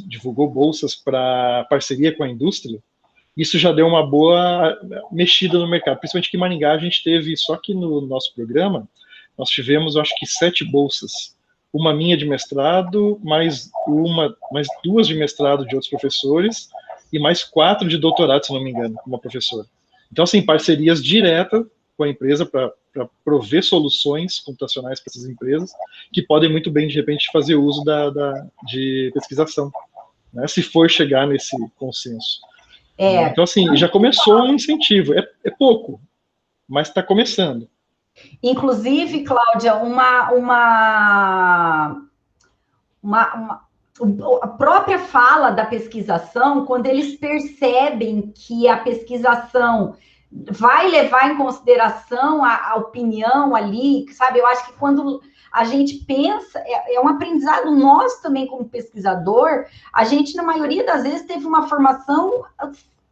divulgou bolsas para parceria com a indústria, isso já deu uma boa mexida no mercado, principalmente que em Maringá a gente teve, só que no nosso programa, nós tivemos, acho que 7 bolsas, uma minha de mestrado, mais 2 de mestrado de outros professores, e mais 4 de doutorado, se não me engano, com uma professora. Então, assim, parcerias diretas com a empresa para prover soluções computacionais para essas empresas, que podem muito bem, de repente, fazer uso de pesquisação, né, se for chegar nesse consenso. Então, assim, já começou um incentivo. É pouco, mas está começando. Inclusive, Cláudia, a própria fala da pesquisação, quando eles percebem que a pesquisação vai levar em consideração a opinião ali, sabe? Eu acho que quando a gente pensa, é um aprendizado nosso também como pesquisador, a gente, na maioria das vezes, teve uma formação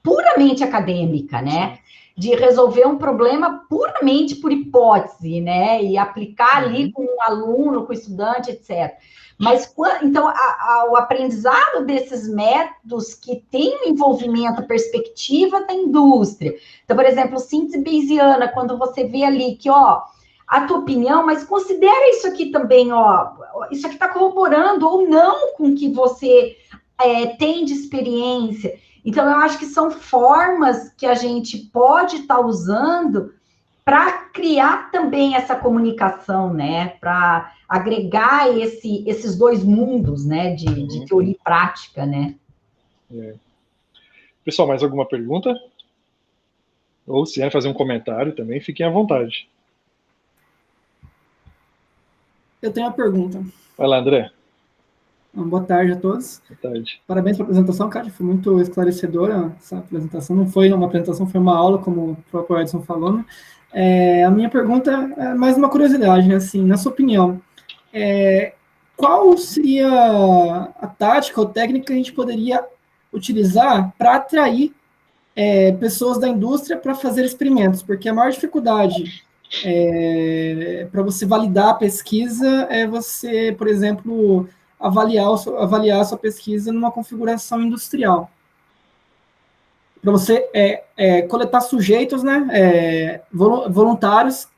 puramente acadêmica, né? De resolver um problema puramente por hipótese, né? E aplicar ali com o aluno, com o estudante, etc. Mas, então, o aprendizado desses métodos que tem um envolvimento, perspectiva da indústria. Então, por exemplo, síntese bayesiana, quando você vê ali que, a tua opinião, mas considera isso aqui também, isso aqui está corroborando ou não com o que você tem de experiência. Então, eu acho que são formas que a gente pode estar usando para criar também essa comunicação, né? Para agregar esses dois mundos, né? De teoria e prática, né? Pessoal, mais alguma pergunta? Ou se quer fazer um comentário também, fiquem à vontade. Eu tenho uma pergunta. Vai lá, André. Boa tarde a todos. Boa tarde. Parabéns pela apresentação, Kátia. Foi muito esclarecedora essa apresentação. Não foi uma apresentação, foi uma aula, como o próprio Edson falou, né? A minha pergunta é mais uma curiosidade, né? Assim, na sua opinião, qual seria a tática ou técnica que a gente poderia utilizar para atrair pessoas da indústria para fazer experimentos? Porque a maior dificuldade para você validar a pesquisa é você, por exemplo, avaliar a sua pesquisa numa configuração industrial. Para você coletar sujeitos, né, voluntários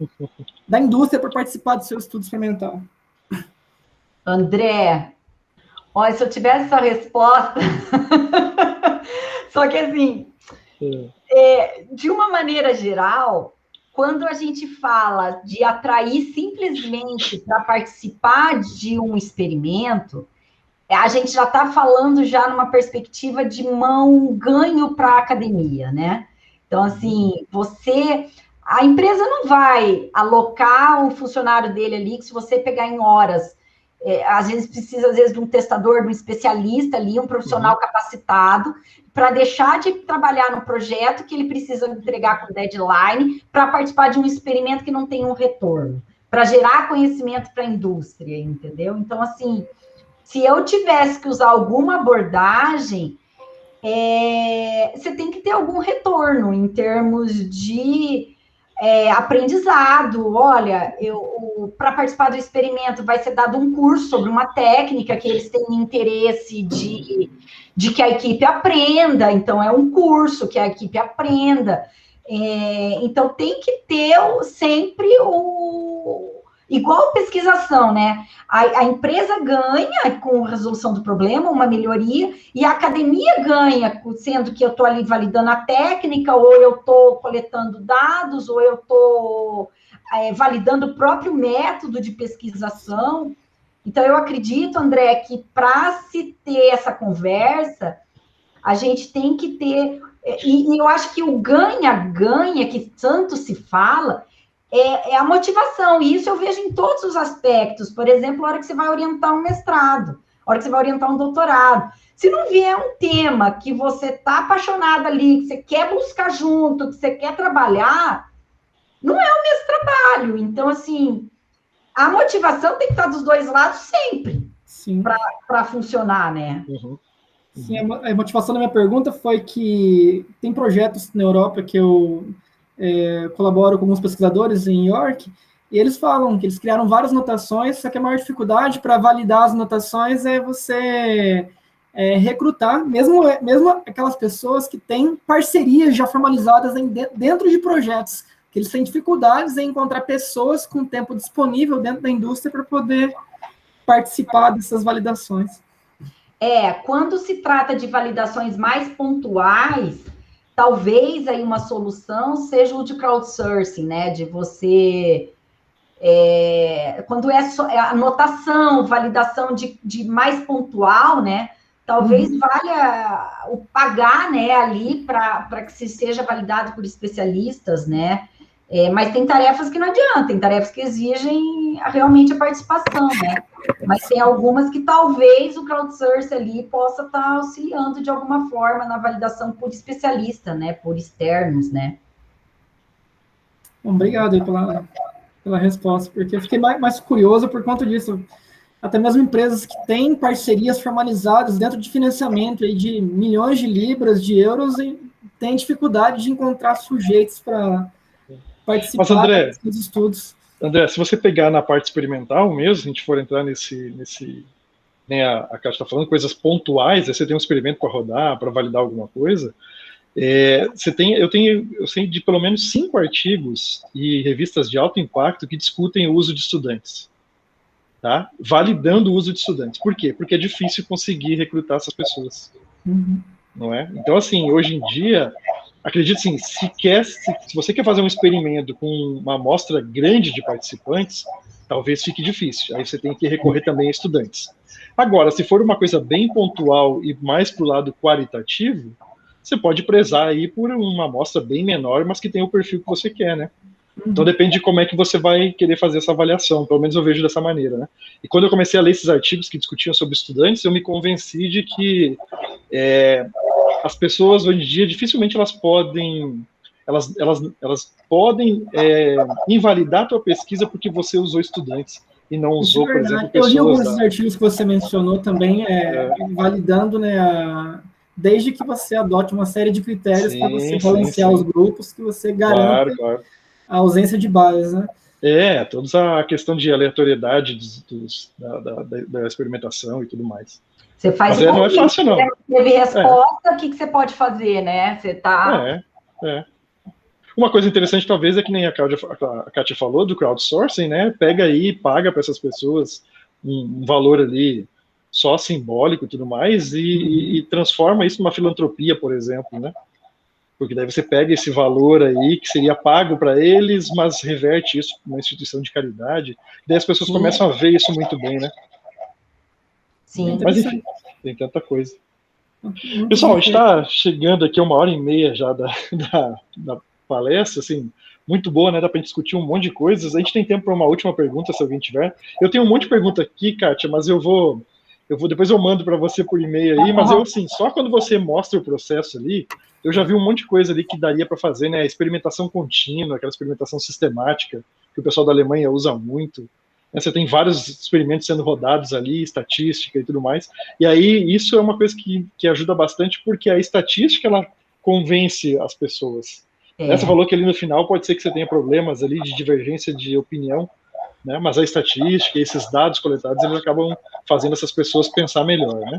da indústria para participar do seu estudo experimental. André, olha, se eu tivesse essa resposta, Só que, assim, de uma maneira geral, quando a gente fala de atrair simplesmente para participar de um experimento, a gente já está falando já numa perspectiva de ganho para a academia, né? Então, assim, a empresa não vai alocar um funcionário dele ali, que se você pegar em horas, às vezes precisa, de um testador, de um especialista ali, um profissional capacitado, para deixar de trabalhar no projeto que ele precisa entregar com deadline, para participar de um experimento que não tem um retorno, para gerar conhecimento para a indústria, entendeu? Então, assim, se eu tivesse que usar alguma abordagem, você tem que ter algum retorno em termos de aprendizado. Olha, para participar do experimento vai ser dado um curso sobre uma técnica que eles têm interesse de que a equipe aprenda, então é um curso que a equipe aprenda. Então tem que ter sempre igual pesquisação, né? A empresa ganha com a resolução do problema, uma melhoria, e a academia ganha, sendo que eu estou ali validando a técnica, ou eu estou coletando dados, ou eu estou validando o próprio método de pesquisação. Então, eu acredito, André, que para se ter essa conversa, a gente tem que ter... E eu acho que o ganha-ganha, que tanto se fala, é a motivação, e isso eu vejo em todos os aspectos. Por exemplo, a hora que você vai orientar um mestrado, a hora que você vai orientar um doutorado. Se não vier um tema que você está apaixonado ali, que você quer buscar junto, que você quer trabalhar, não é o mesmo trabalho. Então, assim, a motivação tem que estar dos dois lados sempre, para funcionar, né? Sim, a motivação da minha pergunta foi que tem projetos na Europa que eu colaboro com alguns pesquisadores em York, e eles falam que eles criaram várias notações, só que a maior dificuldade para validar as notações é você recrutar, mesmo aquelas pessoas que têm parcerias já formalizadas dentro de projetos, que eles têm dificuldades em encontrar pessoas com tempo disponível dentro da indústria para poder participar dessas validações. Quando se trata de validações mais pontuais, talvez aí uma solução seja o de crowdsourcing, né? De você... quando a anotação, validação de mais pontual, né? Talvez valha o pagar, né, ali para que se seja validado por especialistas, né? Mas tem tarefas que não adiantam, tem tarefas que exigem realmente a participação, né? Mas tem algumas que talvez o crowdsourcing ali possa estar auxiliando de alguma forma na validação por especialista, né? Por externos, né? Obrigado aí pela resposta, porque eu fiquei mais curioso por conta disso. Até mesmo empresas que têm parcerias formalizadas dentro de financiamento aí de milhões de libras, de euros, e têm dificuldade de encontrar sujeitos para participar dos estudos. André, se você pegar na parte experimental mesmo, se a gente for entrar nesse nem a Kátia está falando, coisas pontuais, aí você tem um experimento para rodar, para validar alguma coisa, eu sei de pelo menos 5 artigos e revistas de alto impacto que discutem o uso de estudantes, tá? Validando o uso de estudantes. Por quê? Porque é difícil conseguir recrutar essas pessoas, não é? Então, assim, hoje em dia, acredito assim, se você quer fazer um experimento com uma amostra grande de participantes, talvez fique difícil. Aí você tem que recorrer também a estudantes. Agora, se for uma coisa bem pontual e mais para o lado qualitativo, você pode prezar aí por uma amostra bem menor, mas que tem o perfil que você quer, né? Então depende de como é que você vai querer fazer essa avaliação, pelo menos eu vejo dessa maneira, né? E quando eu comecei a ler esses artigos que discutiam sobre estudantes, eu me convenci de que as pessoas hoje em dia dificilmente elas podem invalidar a tua pesquisa porque você usou estudantes e não usou, por exemplo, pessoas... Eu li alguns dos artigos que você mencionou também, validando, né, desde que você adote uma série de critérios para você balancear os grupos, que você garanta a ausência de bias, né? Toda a questão de aleatoriedade da experimentação e tudo mais. Você faz não é fácil, não. Teve resposta, o que você pode fazer, né? Você tá... Uma coisa interessante, talvez, é que nem a Kátia falou, do crowdsourcing, né? Pega aí e paga para essas pessoas um valor ali só simbólico e tudo mais, e transforma isso numa filantropia, por exemplo, né? Porque daí você pega esse valor aí, que seria pago para eles, mas reverte isso para uma instituição de caridade, daí as pessoas começam a ver isso muito bem, né? Sim. Mas enfim, tem tanta coisa. Pessoal, a gente está chegando aqui a 1h30 já da palestra, assim, muito boa, né? Dá para a gente discutir um monte de coisas. A gente tem tempo para uma última pergunta, se alguém tiver. Eu tenho um monte de pergunta aqui, Kátia, mas eu vou depois eu mando para você por e-mail aí, mas eu, assim, só quando você mostra o processo ali, eu já vi um monte de coisa ali que daria para fazer, né? Experimentação contínua, aquela experimentação sistemática, que o pessoal da Alemanha usa muito. Você tem vários experimentos sendo rodados ali, estatística e tudo mais. E aí, isso é uma coisa que ajuda bastante, porque a estatística, ela convence as pessoas. Você falou que ali no final pode ser que você tenha problemas ali de divergência de opinião, né? Mas a estatística, esses dados coletados, eles acabam fazendo essas pessoas pensar melhor, né?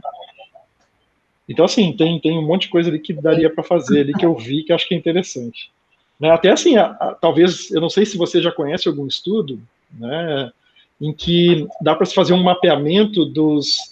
Então, assim, tem um monte de coisa ali que daria para fazer ali, que eu vi, que acho que é interessante. Né? Até assim, talvez, eu não sei se você já conhece algum estudo, né, em que dá para se fazer um mapeamento dos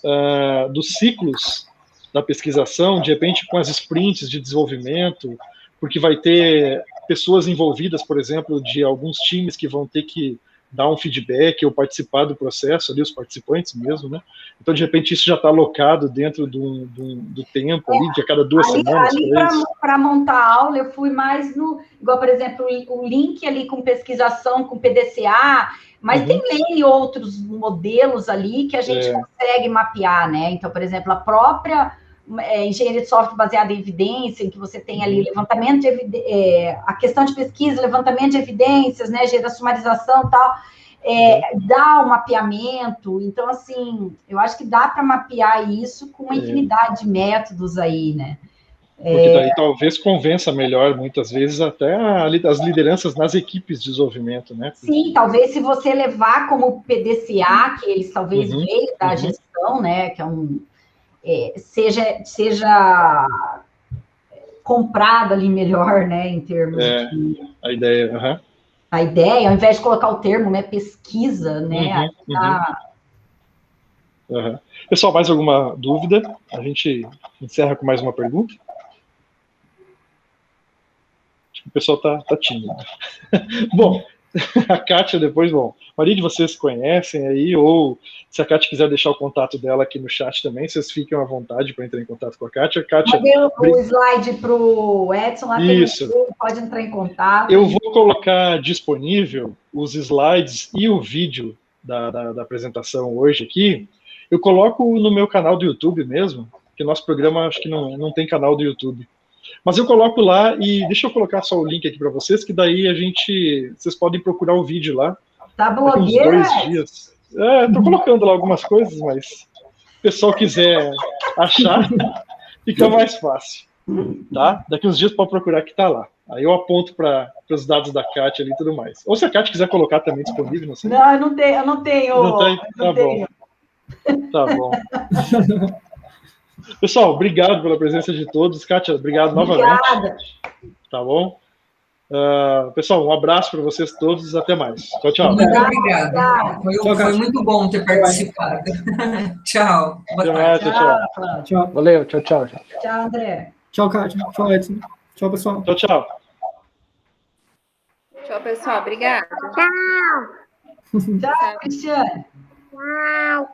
ciclos da pesquisação, de repente com as sprints de desenvolvimento, porque vai ter pessoas envolvidas, por exemplo, de alguns times que vão ter que dar um feedback ou participar do processo, ali os participantes mesmo, né? Então, de repente, isso já está alocado dentro do tempo ali, de a cada 2 semanas. Ali, para montar a aula, eu fui mais igual, por exemplo, o link ali com pesquisação, com PDCA, mas tem N outros modelos ali que a gente consegue mapear, né? Então, por exemplo, a própria engenharia de software baseada em evidência, em que você tem ali levantamento de a questão de pesquisa, levantamento de evidências, né, da sumarização e tal, dá um mapeamento. Então, assim, eu acho que dá para mapear isso com uma infinidade de métodos aí, né? Porque daí talvez convença melhor, muitas vezes, até as lideranças nas equipes de desenvolvimento, né? Sim, talvez se você levar como PDCA, que eles talvez veio da gestão, né, que é seja comprado ali melhor, né, em termos de... A ideia, A ideia, ao invés de colocar o termo, né, pesquisa, né, Pessoal, mais alguma dúvida? A gente encerra com mais uma pergunta? Acho que o pessoal tá tímido. Bom, a Kátia depois, Maria, vocês conhecem aí, ou se a Kátia quiser deixar o contato dela aqui no chat também, vocês fiquem à vontade para entrar em contato com a Kátia. Mandei o slide para o Edson, lá pode entrar em contato. Eu vou colocar disponível os slides e o vídeo da apresentação hoje aqui. Eu coloco no meu canal do YouTube mesmo, que nosso programa acho que não tem canal do YouTube. Mas eu coloco lá e deixa eu colocar só o link aqui para vocês, que daí vocês podem procurar o vídeo lá. Tá blogueira? Uns 2 dias. Tô colocando lá algumas coisas, mas se o pessoal quiser achar, fica mais fácil. Tá? Daqui uns dias pode procurar que tá lá. Aí eu aponto para os dados da Kátia ali e tudo mais. Ou se a Kátia quiser colocar também disponível, não sei. Não, eu não tenho. Não tem? Tá bom. Tá bom. Pessoal, obrigado pela presença de todos. Kátia, obrigado novamente. Obrigada. Tá bom? Pessoal, um abraço para vocês todos. Até mais. Tchau, tchau. Muito obrigada. Foi muito bom ter participado. Tchau. Boa tarde. Tchau. Valeu. Tchau, tchau. Tchau, André. Tchau, Kátia. Tchau, Edson. Tchau, pessoal. Tchau, tchau. Tchau, pessoal. Obrigada. Tchau, Cristiane. Tchau.